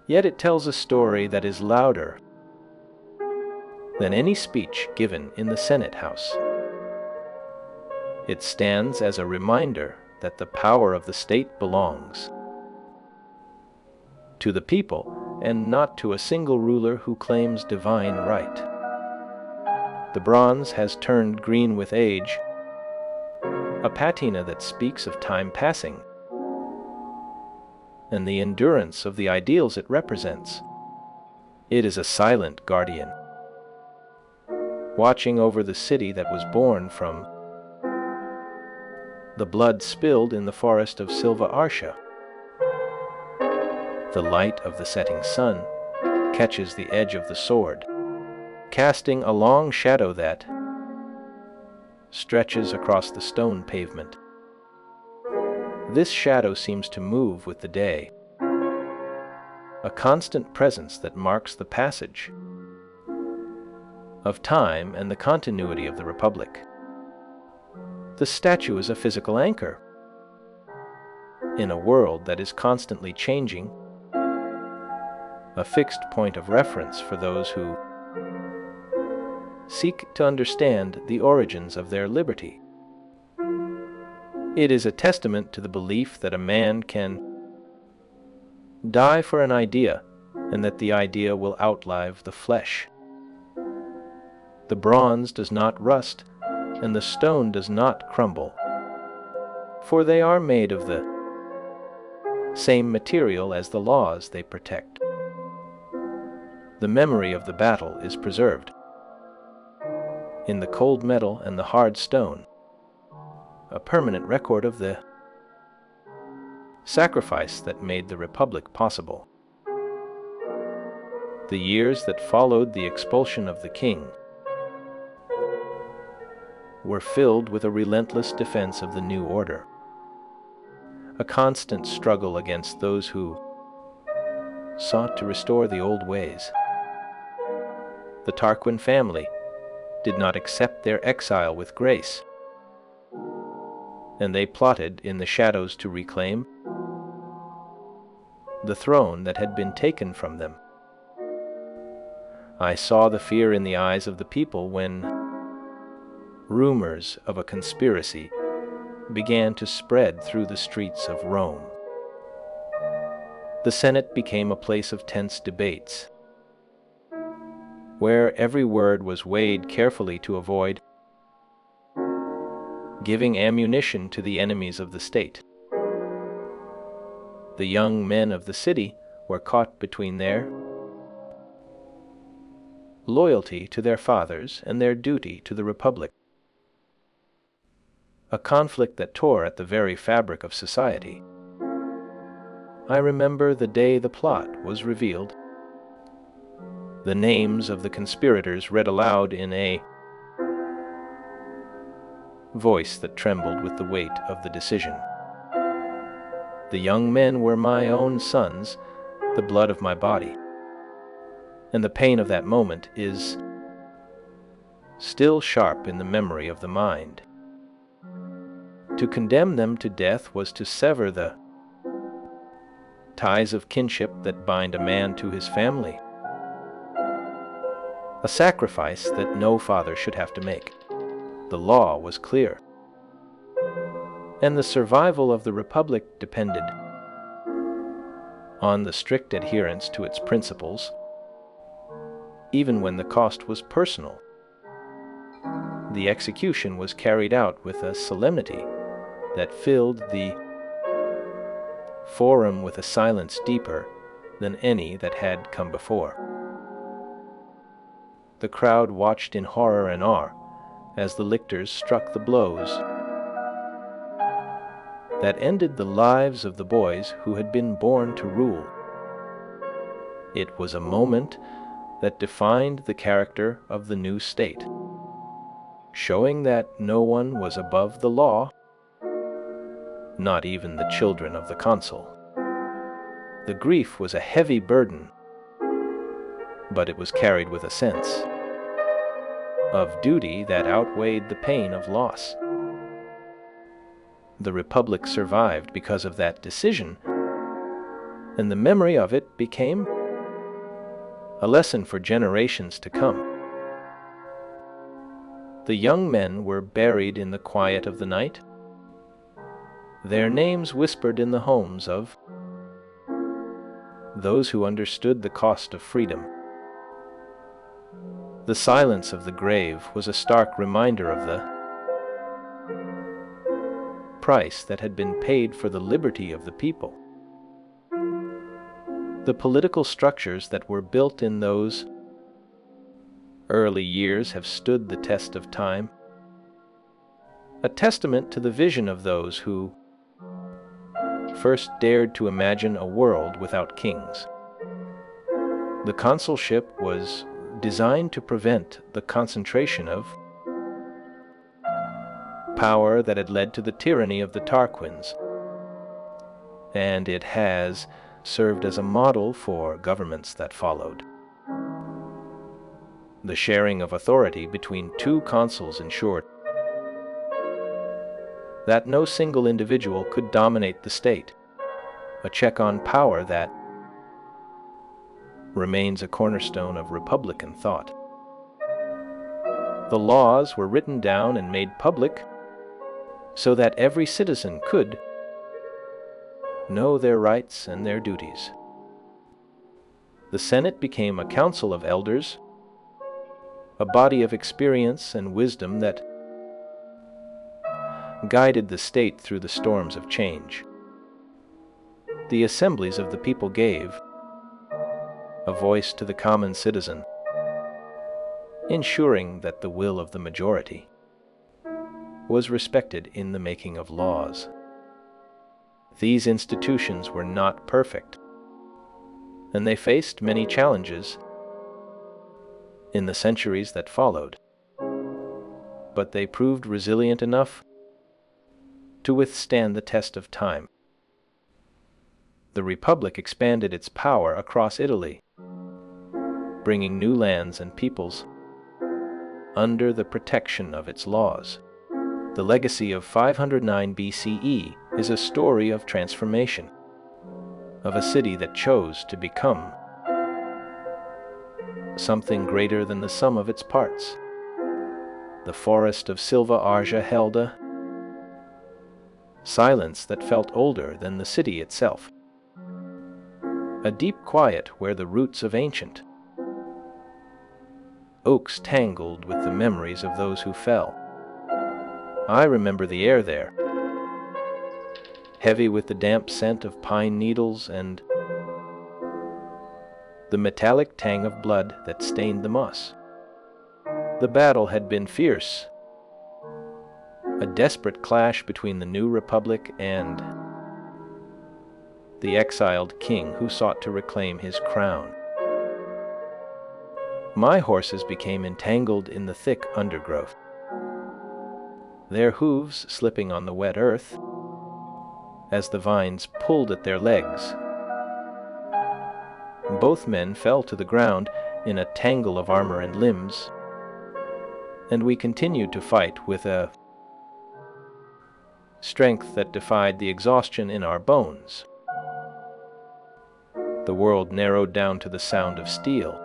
[SPEAKER 1] yet it tells a story that is louder than any speech given in the Senate House. It stands as a reminder that the power of the state belongs to the people and not to a single ruler who claims divine right. The bronze has turned green with age, a patina that speaks of time passing and the endurance of the ideals it represents. It is a silent guardian, watching over the city that was born from the blood spilled in the forest of Silva Arsha. The light of the setting sun catches the edge of the sword, casting a long shadow that stretches across the stone pavement. This shadow seems to move with the day, a constant presence that marks the passage of time and the continuity of the Republic. The statue is a physical anchor in a world that is constantly changing, a fixed point of reference for those who seek to understand the origins of their liberty. It is a testament to the belief that a man can die for an idea and that the idea will outlive the flesh. The bronze does not rust and the stone does not crumble, for they are made of the same material as the laws they protect. The memory of the battle is preserved in the cold metal and the hard stone, a permanent record of the sacrifice that made the Republic possible. The years that followed the expulsion of the king were filled with a relentless defense of the new order, a constant struggle against those who sought to restore the old ways. The Tarquin family did not accept their exile with grace, and they plotted in the shadows to reclaim the throne that had been taken from them. I saw the fear in the eyes of the people when rumors of a conspiracy began to spread through the streets of Rome. The Senate became a place of tense debates, where every word was weighed carefully to avoid giving ammunition to the enemies of the state. The young men of the city were caught between their loyalty to their fathers and their duty to the Republic, a conflict that tore at the very fabric of society. I remember the day the plot was revealed, the names of the conspirators read aloud in a voice that trembled with the weight of the decision. The young men were my own sons, the blood of my body, and the pain of that moment is still sharp in the memory of the mind. To condemn them to death was to sever the ties of kinship that bind a man to his family, a sacrifice that no father should have to make. The law was clear, and the survival of the Republic depended on the strict adherence to its principles, even when the cost was personal. The execution was carried out with a solemnity that filled the forum with a silence deeper than any that had come before. The crowd watched in horror and awe as the lictors struck the blows that ended the lives of the boys who had been born to rule. It was a moment that defined the character of the new state, showing that no one was above the law, not even the children of the consul. The grief was a heavy burden but it was carried with a sense of duty that outweighed the pain of loss. The Republic survived because of that decision, and the memory of it became a lesson for generations to come. The young men were buried in the quiet of the night, their names whispered in the homes of those who understood the cost of freedom. The silence of the grave was a stark reminder of the price that had been paid for the liberty of the people. The political structures that were built in those early years have stood the test of time, a testament to the vision of those who first dared to imagine a world without kings. The consulship was designed to prevent the concentration of power that had led to the tyranny of the Tarquins, and it has served as a model for governments that followed. The sharing of authority between two consuls ensured that no single individual could dominate the state, a check on power that remains a cornerstone of Republican thought. The laws were written down and made public so that every citizen could know their rights and their duties. The Senate became a council of elders, a body of experience and wisdom that guided the state through the storms of change. The assemblies of the people gave a voice to the common citizen, ensuring that the will of the majority was respected in the making of laws. These institutions were not perfect, and they faced many challenges in the centuries that followed, but they proved resilient enough to withstand the test of time. The Republic expanded its power across Italy, bringing new lands and peoples under the protection of its laws. The legacy of 509 BCE is a story of transformation, of a city that chose to become something greater than the sum of its parts. The forest of Silva Arja held a silence that felt older than the city itself, a deep quiet where the roots of ancient oaks tangled with the memories of those who fell. I remember the air there, heavy with the damp scent of pine needles and the metallic tang of blood that stained the moss. The battle had been fierce, a desperate clash between the new republic and the exiled king who sought to reclaim his crown. My horses became entangled in the thick undergrowth, their hooves slipping on the wet earth as the vines pulled at their legs. Both men fell to the ground in a tangle of armor and limbs, and we continued to fight with a strength that defied the exhaustion in our bones. The world narrowed down to the sound of steel,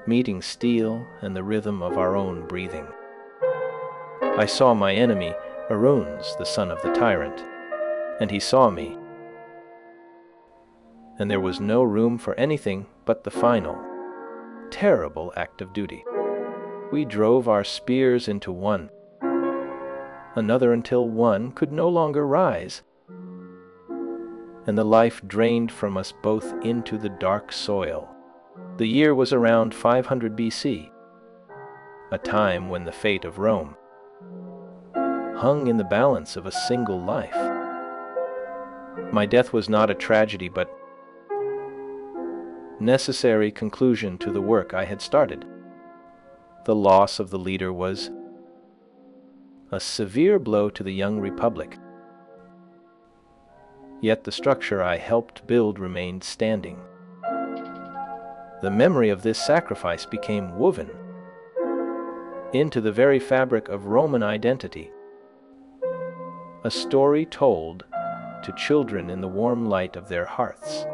[SPEAKER 1] meeting steel and the rhythm of our own breathing. I saw my enemy, Aruns, the son of the tyrant, and he saw me, and there was no room for anything but the final, terrible act of duty. We drove our spears into one, another until one could no longer rise, and the life drained from us both into the dark soil. The year was around 500 BC, a time when the fate of Rome hung in the balance of a single life. My death was not a tragedy, but necessary conclusion to the work I had started. The loss of the leader was a severe blow to the young republic, yet the structure I helped build remained standing. The memory of this sacrifice became woven into the very fabric of Roman identity, a story told to children in the warm light of their hearths.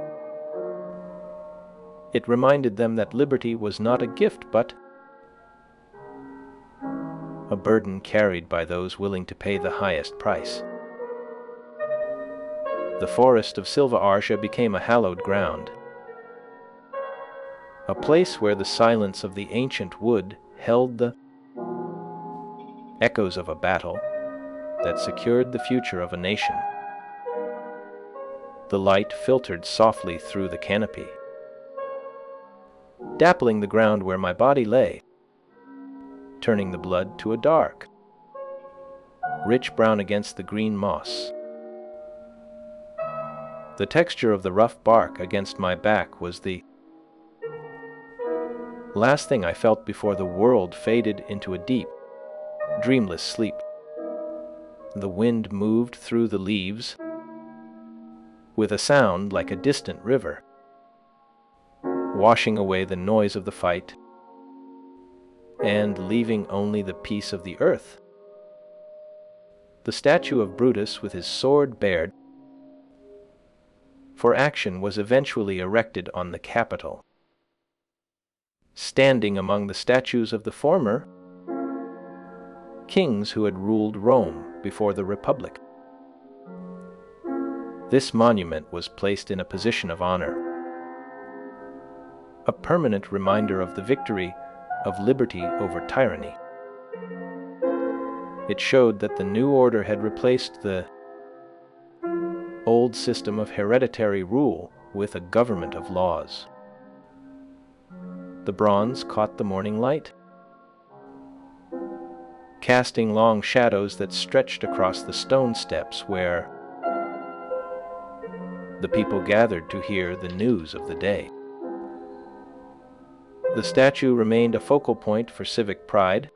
[SPEAKER 1] It reminded them that liberty was not a gift but a burden carried by those willing to pay the highest price. The forest of Silva Arja became a hallowed ground, a place where the silence of the ancient wood held the echoes of a battle that secured the future of a nation. The light filtered softly through the canopy, dappling the ground where my body lay, turning the blood to a dark, rich brown against the green moss. The texture of the rough bark against my back was the last thing I felt before the world faded into a deep, dreamless sleep. The wind moved through the leaves with a sound like a distant river, washing away the noise of the fight and leaving only the peace of the earth. The statue of Brutus with his sword bared for action was eventually erected on the Capitol, standing among the statues of the former kings who had ruled Rome before the Republic. This monument was placed in a position of honor, a permanent reminder of the victory of liberty over tyranny. It showed that the new order had replaced the old system of hereditary rule with a government of laws. The bronze caught the morning light, casting long shadows that stretched across the stone steps where the people gathered to hear the news of the day. The statue remained a focal point for civic pride,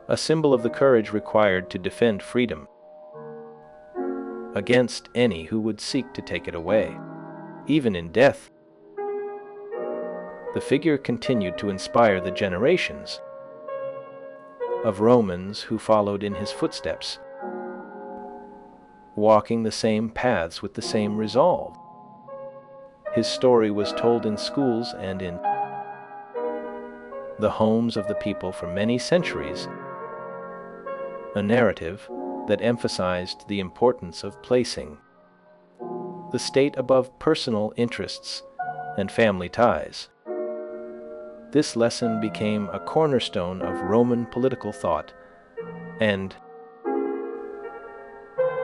[SPEAKER 1] a symbol of the courage required to defend freedom against any who would seek to take it away. Even in death, the figure continued to inspire the generations of Romans who followed in his footsteps, walking the same paths with the same resolve. His story was told in schools and in the homes of the people for many centuries, a narrative that emphasized the importance of placing the state above personal interests and family ties. This lesson became a cornerstone of Roman political thought and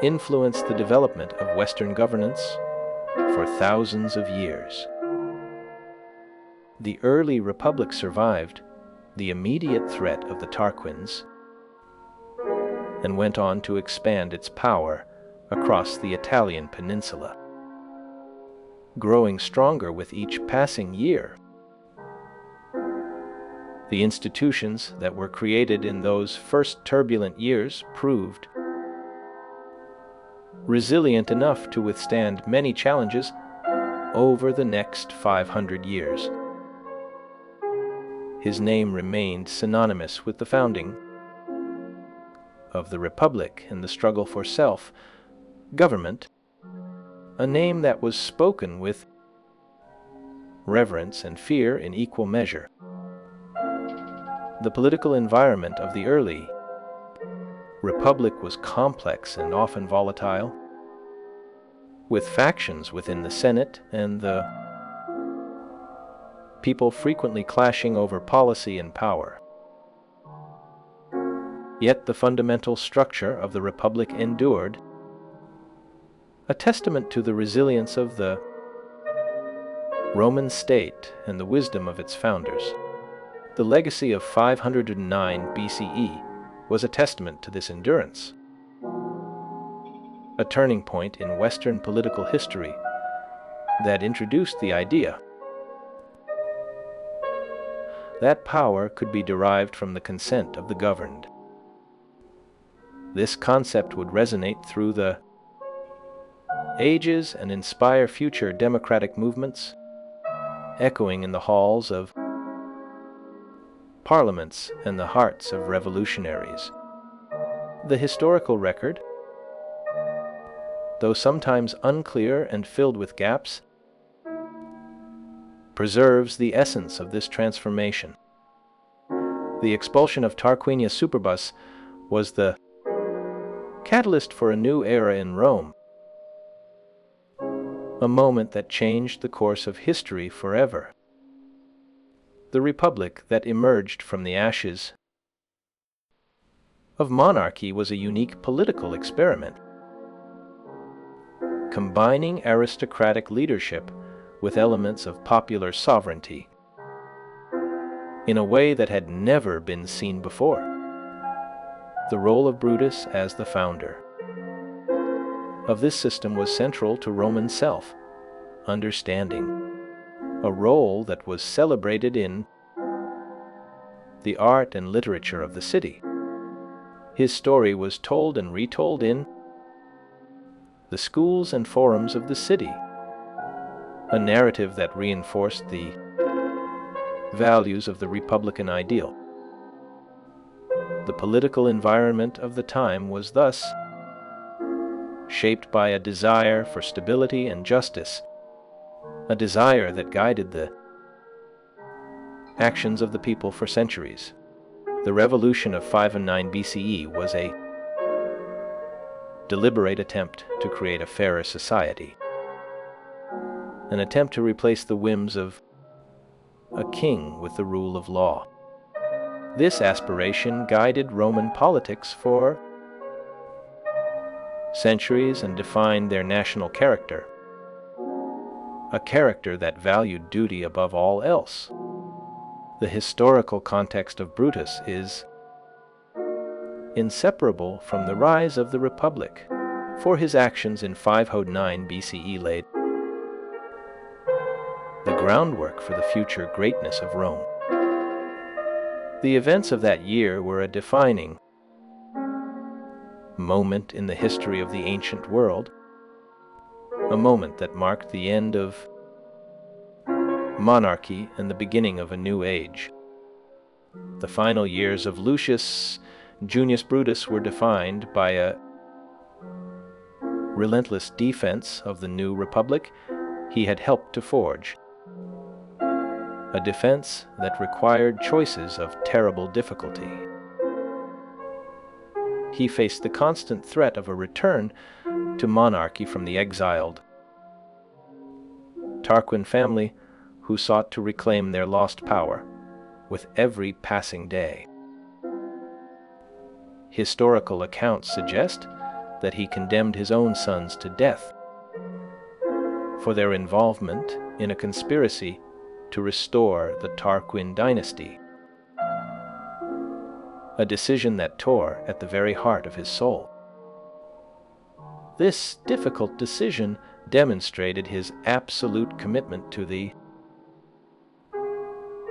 [SPEAKER 1] influenced the development of Western governance for thousands of years. The early republic survived the immediate threat of the Tarquins and went on to expand its power across the Italian peninsula, growing stronger with each passing year. The institutions that were created in those first turbulent years proved resilient enough to withstand many challenges over the next 500 years. His name remained synonymous with the founding of the Republic and the struggle for self-government, a name that was spoken with reverence and fear in equal measure. The political environment of the early Republic was complex and often volatile, with factions within the Senate and the people frequently clashing over policy and power. Yet the fundamental structure of the Republic endured, a testament to the resilience of the Roman state and the wisdom of its founders. The legacy of 509 BCE was a testament to this endurance, a turning point in Western political history that introduced the idea that power could be derived from the consent of the governed. This concept would resonate through the ages and inspire future democratic movements, echoing in the halls of parliaments and the hearts of revolutionaries. The historical record, though sometimes unclear and filled with gaps, preserves the essence of this transformation. The expulsion of Tarquinius Superbus was the catalyst for a new era in Rome, a moment that changed the course of history forever. The republic that emerged from the ashes of monarchy was a unique political experiment, combining aristocratic leadership with elements of popular sovereignty in a way that had never been seen before. The role of Brutus as the founder of this system was central to Roman self-understanding, a role that was celebrated in the art and literature of the city. His story was told and retold in the schools and forums of the city, a narrative that reinforced the values of the republican ideal. The political environment of the time was thus shaped by a desire for stability and justice, a desire that guided the actions of the people for centuries. The revolution of 509 BCE was a deliberate attempt to create a fairer society, an attempt to replace the whims of a king with the rule of law. This aspiration guided Roman politics for centuries and defined their national character, a character that valued duty above all else. The historical context of Brutus is inseparable from the rise of the Republic, for his actions in 509 BCE laid the groundwork for the future greatness of Rome. The events of that year were a defining moment in the history of the ancient world, a moment that marked the end of monarchy and the beginning of a new age. The final years of Lucius Junius Brutus were defined by a relentless defense of the new republic he had helped to forge, a defense that required choices of terrible difficulty. He faced the constant threat of a return to monarchy from the exiled Tarquin family, who sought to reclaim their lost power with every passing day. Historical accounts suggest that he condemned his own sons to death for their involvement in a conspiracy to restore the Tarquin dynasty, a decision that tore at the very heart of his soul. This difficult decision demonstrated his absolute commitment to the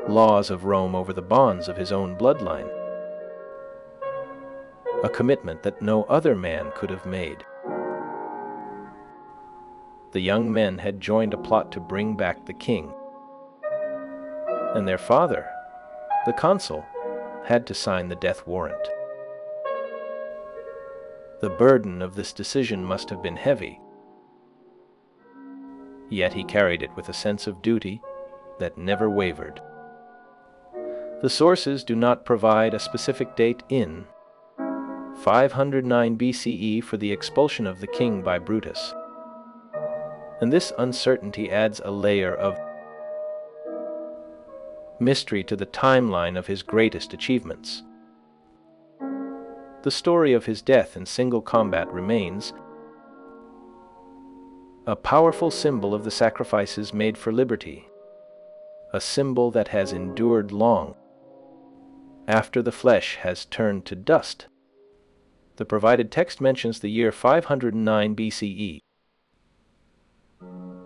[SPEAKER 1] laws of Rome over the bonds of his own bloodline, a commitment that no other man could have made. The young men had joined a plot to bring back the king, and their father, the consul, had to sign the death warrant. The burden of this decision must have been heavy, yet he carried it with a sense of duty that never wavered. The sources do not provide a specific date in 509 BCE for the expulsion of the king by Brutus, and this uncertainty adds a layer of mystery to the timeline of his greatest achievements. The story of his death in single combat remains a powerful symbol of the sacrifices made for liberty, a symbol that has endured long after the flesh has turned to dust. The provided text mentions the year 509 BCE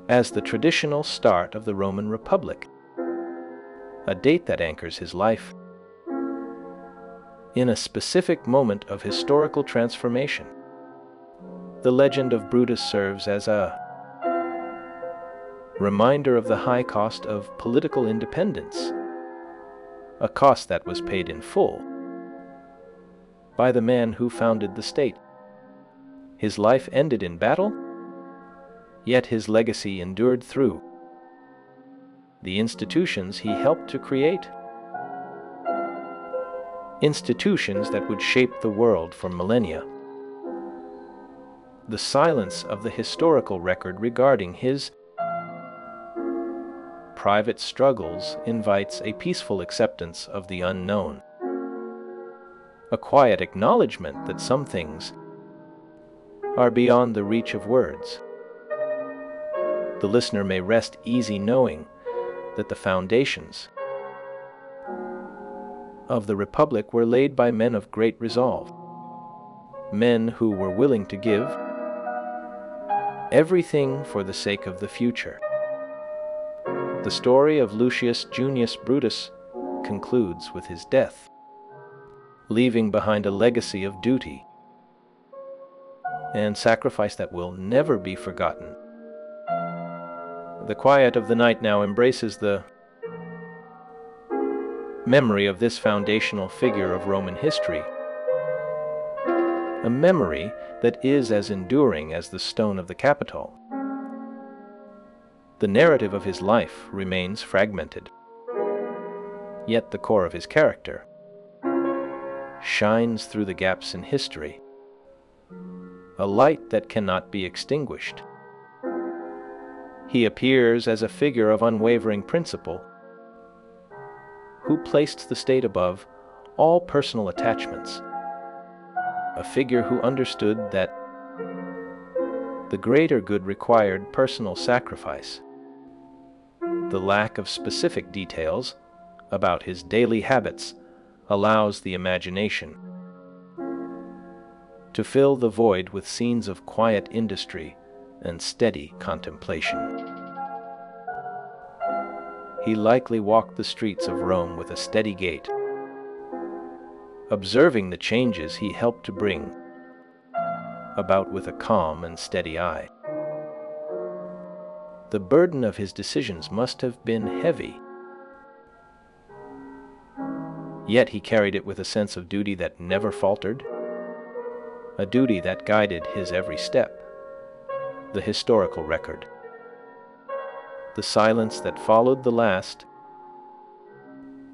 [SPEAKER 1] as the traditional start of the Roman Republic, a date that anchors his life in a specific moment of historical transformation. The legend of Brutus serves as a reminder of the high cost of political independence, a cost that was paid in full by the man who founded the state. His life ended in battle, yet his legacy endured through the institutions he helped to create, institutions that would shape the world for millennia. The silence of the historical record regarding his private struggles invites a peaceful acceptance of the unknown, a quiet acknowledgement that some things are beyond the reach of words. The listener may rest easy knowing that the foundations of the Republic were laid by men of great resolve, men who were willing to give everything for the sake of the future. The story of Lucius Junius Brutus concludes with his death, leaving behind a legacy of duty and sacrifice that will never be forgotten. The quiet of the night now embraces the memory of this foundational figure of Roman history, a memory that is as enduring as the stone of the Capitol. The narrative of his life remains fragmented, yet the core of his character shines through the gaps in history, a light that cannot be extinguished. He appears as a figure of unwavering principle, who placed the state above all personal attachments, a figure who understood that the greater good required personal sacrifice. The lack of specific details about his daily habits allows the imagination to fill the void with scenes of quiet industry and steady contemplation. He likely walked the streets of Rome with a steady gait, observing the changes he helped to bring about with a calm and steady eye. The burden of his decisions must have been heavy, yet he carried it with a sense of duty that never faltered, a duty that guided his every step. The historical record, the silence that followed the last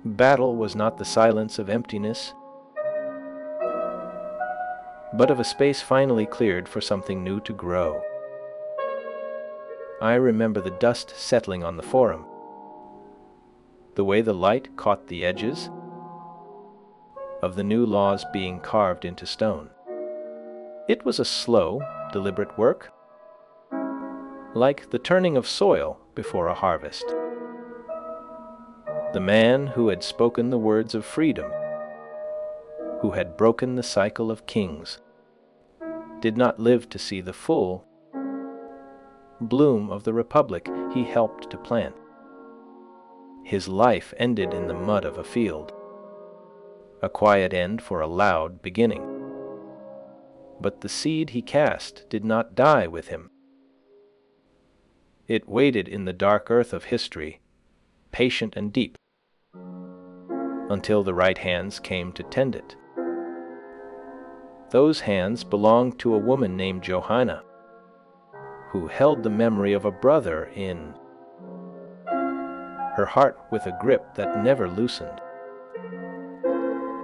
[SPEAKER 1] battle, was not the silence of emptiness, but of a space finally cleared for something new to grow. I remember the dust settling on the forum, the way the light caught the edges of the new laws being carved into stone. It was a slow, deliberate work, like the turning of soil before a harvest. The man who had spoken the words of freedom, who had broken the cycle of kings, did not live to see the full bloom of the republic he helped to plant. His life ended in the mud of a field, a quiet end for a loud beginning. But the seed he cast did not die with him. It waited in the dark earth of history, patient and deep, until the right hands came to tend it. Those hands belonged to a woman named Johanna, who held the memory of a brother in her heart with a grip that never loosened.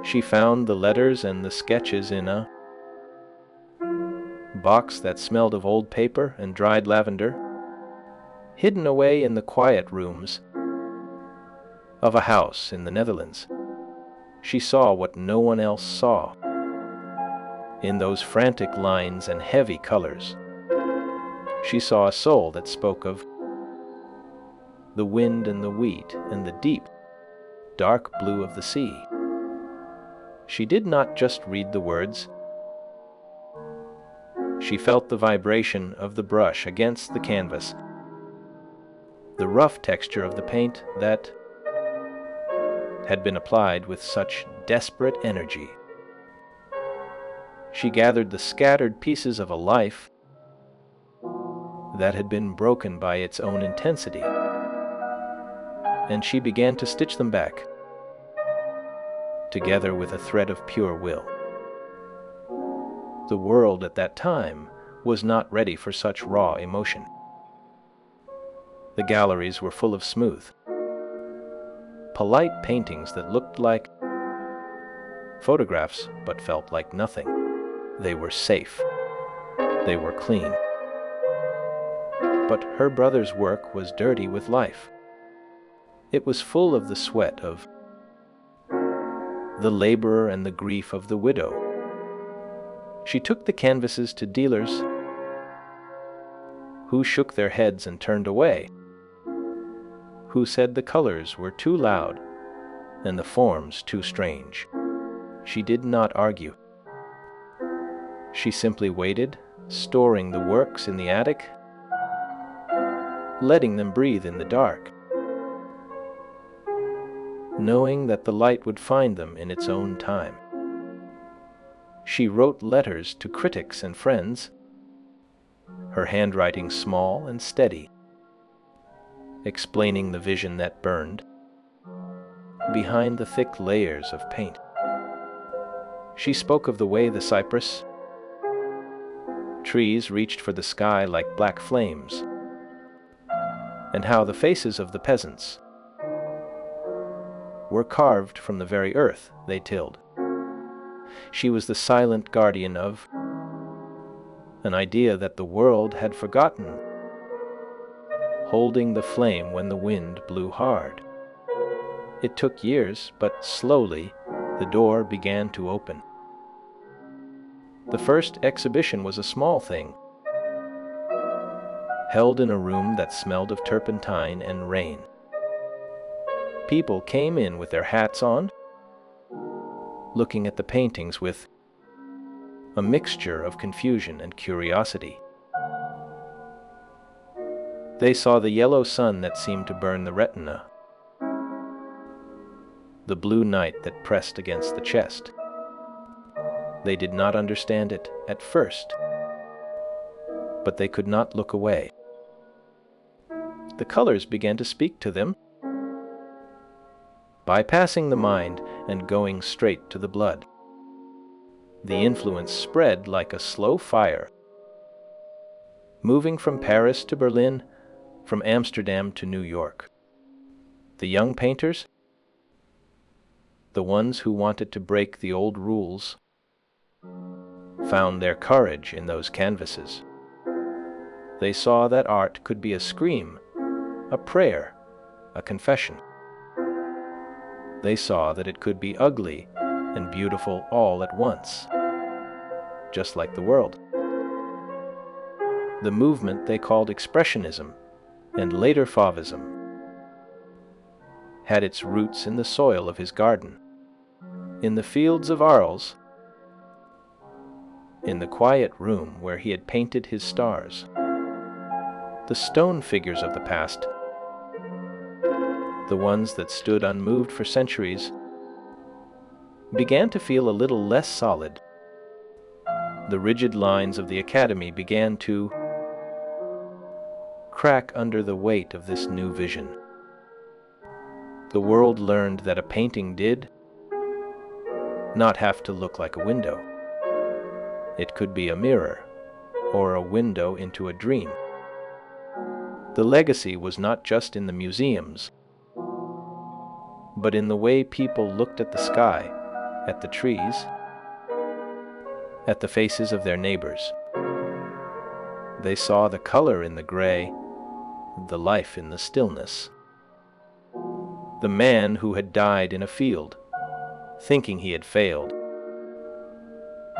[SPEAKER 1] She found the letters and the sketches in a box that smelled of old paper and dried lavender, hidden away in the quiet rooms of a house in the Netherlands. She saw what no one else saw. In those frantic lines and heavy colors, she saw a soul that spoke of the wind and the wheat and the deep, dark blue of the sea. She did not just read the words. She felt the vibration of the brush against the canvas, the rough texture of the paint that had been applied with such desperate energy. She gathered the scattered pieces of a life that had been broken by its own intensity, and she began to stitch them back, together with a thread of pure will. The world at that time was not ready for such raw emotion. The galleries were full of smooth, polite paintings that looked like photographs but felt like nothing. They were safe. They were clean. But her brother's work was dirty with life. It was full of the sweat of the laborer and the grief of the widow. She took the canvases to dealers who shook their heads and turned away, who said the colors were too loud and the forms too strange. She did not argue. She simply waited, storing the works in the attic, letting them breathe in the dark, knowing that the light would find them in its own time. She wrote letters to critics and friends, her handwriting small and steady, explaining the vision that burned behind the thick layers of paint. She spoke of the way the cypress trees reached for the sky like black flames, and how the faces of the peasants were carved from the very earth they tilled. She was the silent guardian of an idea that the world had forgotten, holding the flame when the wind blew hard. It took years, but slowly the door began to open. The first exhibition was a small thing, held in a room that smelled of turpentine and rain. People came in with their hats on, looking at the paintings with a mixture of confusion and curiosity. They saw the yellow sun that seemed to burn the retina, the blue night that pressed against the chest. They did not understand it at first, but they could not look away. The colors began to speak to them, bypassing the mind and going straight to the blood. The influence spread like a slow fire, moving from Paris to Berlin, from Amsterdam to New York. The young painters, the ones who wanted to break the old rules, found their courage in those canvases. They saw that art could be a scream, a prayer, a confession. They saw that it could be ugly and beautiful all at once, just like the world. The movement they called Expressionism, and later Fauvism, had its roots in the soil of his garden, in the fields of Arles, in the quiet room where he had painted his stars. The stone figures of the past, the ones that stood unmoved for centuries, began to feel a little less solid. The rigid lines of the academy began to crack under the weight of this new vision. The world learned that a painting did not have to look like a window. It could be a mirror or a window into a dream. The legacy was not just in the museums, but in the way people looked at the sky, at the trees, at the faces of their neighbors. They saw the color in the gray, the life in the stillness. The man who had died in a field, thinking he had failed,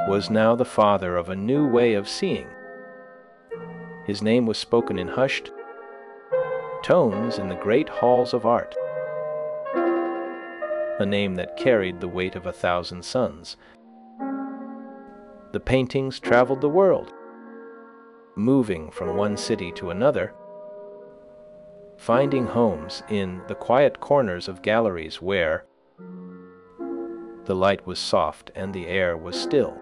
[SPEAKER 1] was now the father of a new way of seeing. His name was spoken in hushed tones in the great halls of art, a name that carried the weight of 1,000 suns. The paintings traveled the world, moving from one city to another, finding homes in the quiet corners of galleries where the light was soft and the air was still.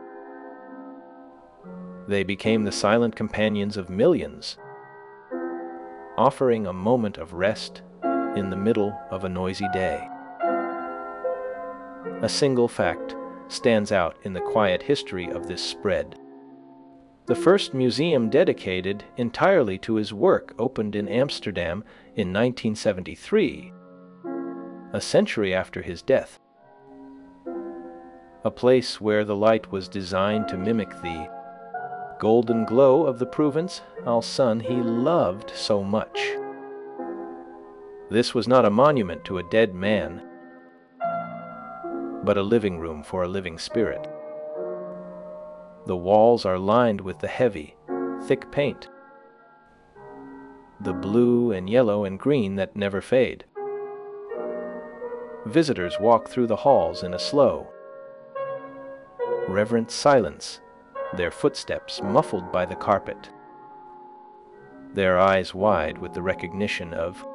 [SPEAKER 1] They became the silent companions of millions, offering a moment of rest in the middle of a noisy day. A single fact stands out in the quiet history of this spread. The first museum dedicated entirely to his work opened in Amsterdam in 1973, a century after his death. A place where the light was designed to mimic the golden glow of the Province al-Sun he loved so much. This was not a monument to a dead man, but a living room for a living spirit. The walls are lined with the heavy, thick paint, the blue and yellow and green that never fade. Visitors walk through the halls in a slow, reverent silence, their footsteps muffled by the carpet, their eyes wide with the recognition of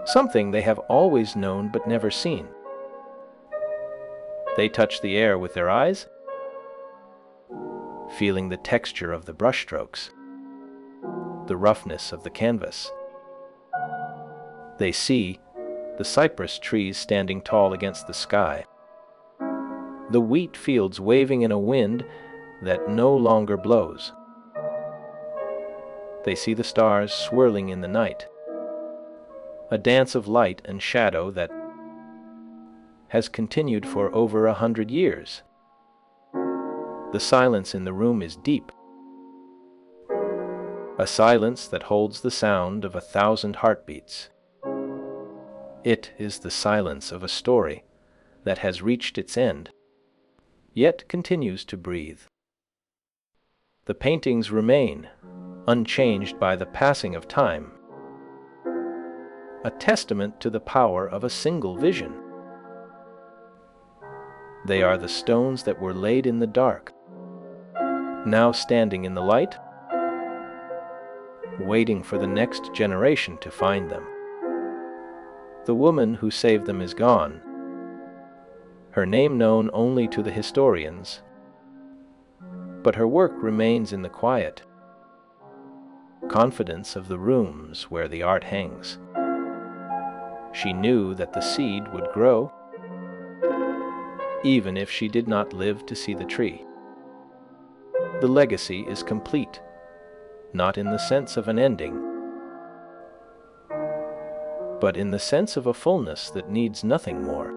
[SPEAKER 1] something they have always known but never seen. They touch the air with their eyes, feeling the texture of the brushstrokes, the roughness of the canvas. They see the cypress trees standing tall against the sky, the wheat fields waving in a wind that no longer blows. They see the stars swirling in the night, a dance of light and shadow that has continued for over 100 years. The silence in the room is deep, a silence that holds the sound of 1,000 heartbeats. It is the silence of a story that has reached its end, yet continues to breathe. The paintings remain, unchanged by the passing of time, a testament to the power of a single vision. They are the stones that were laid in the dark, now standing in the light, waiting for the next generation to find them. The woman who saved them is gone, her name known only to the historians, but her work remains in the quiet confidence of the rooms where the art hangs. She knew that the seed would grow, even if she did not live to see the tree. The legacy is complete, not in the sense of an ending, but in the sense of a fullness that needs nothing more.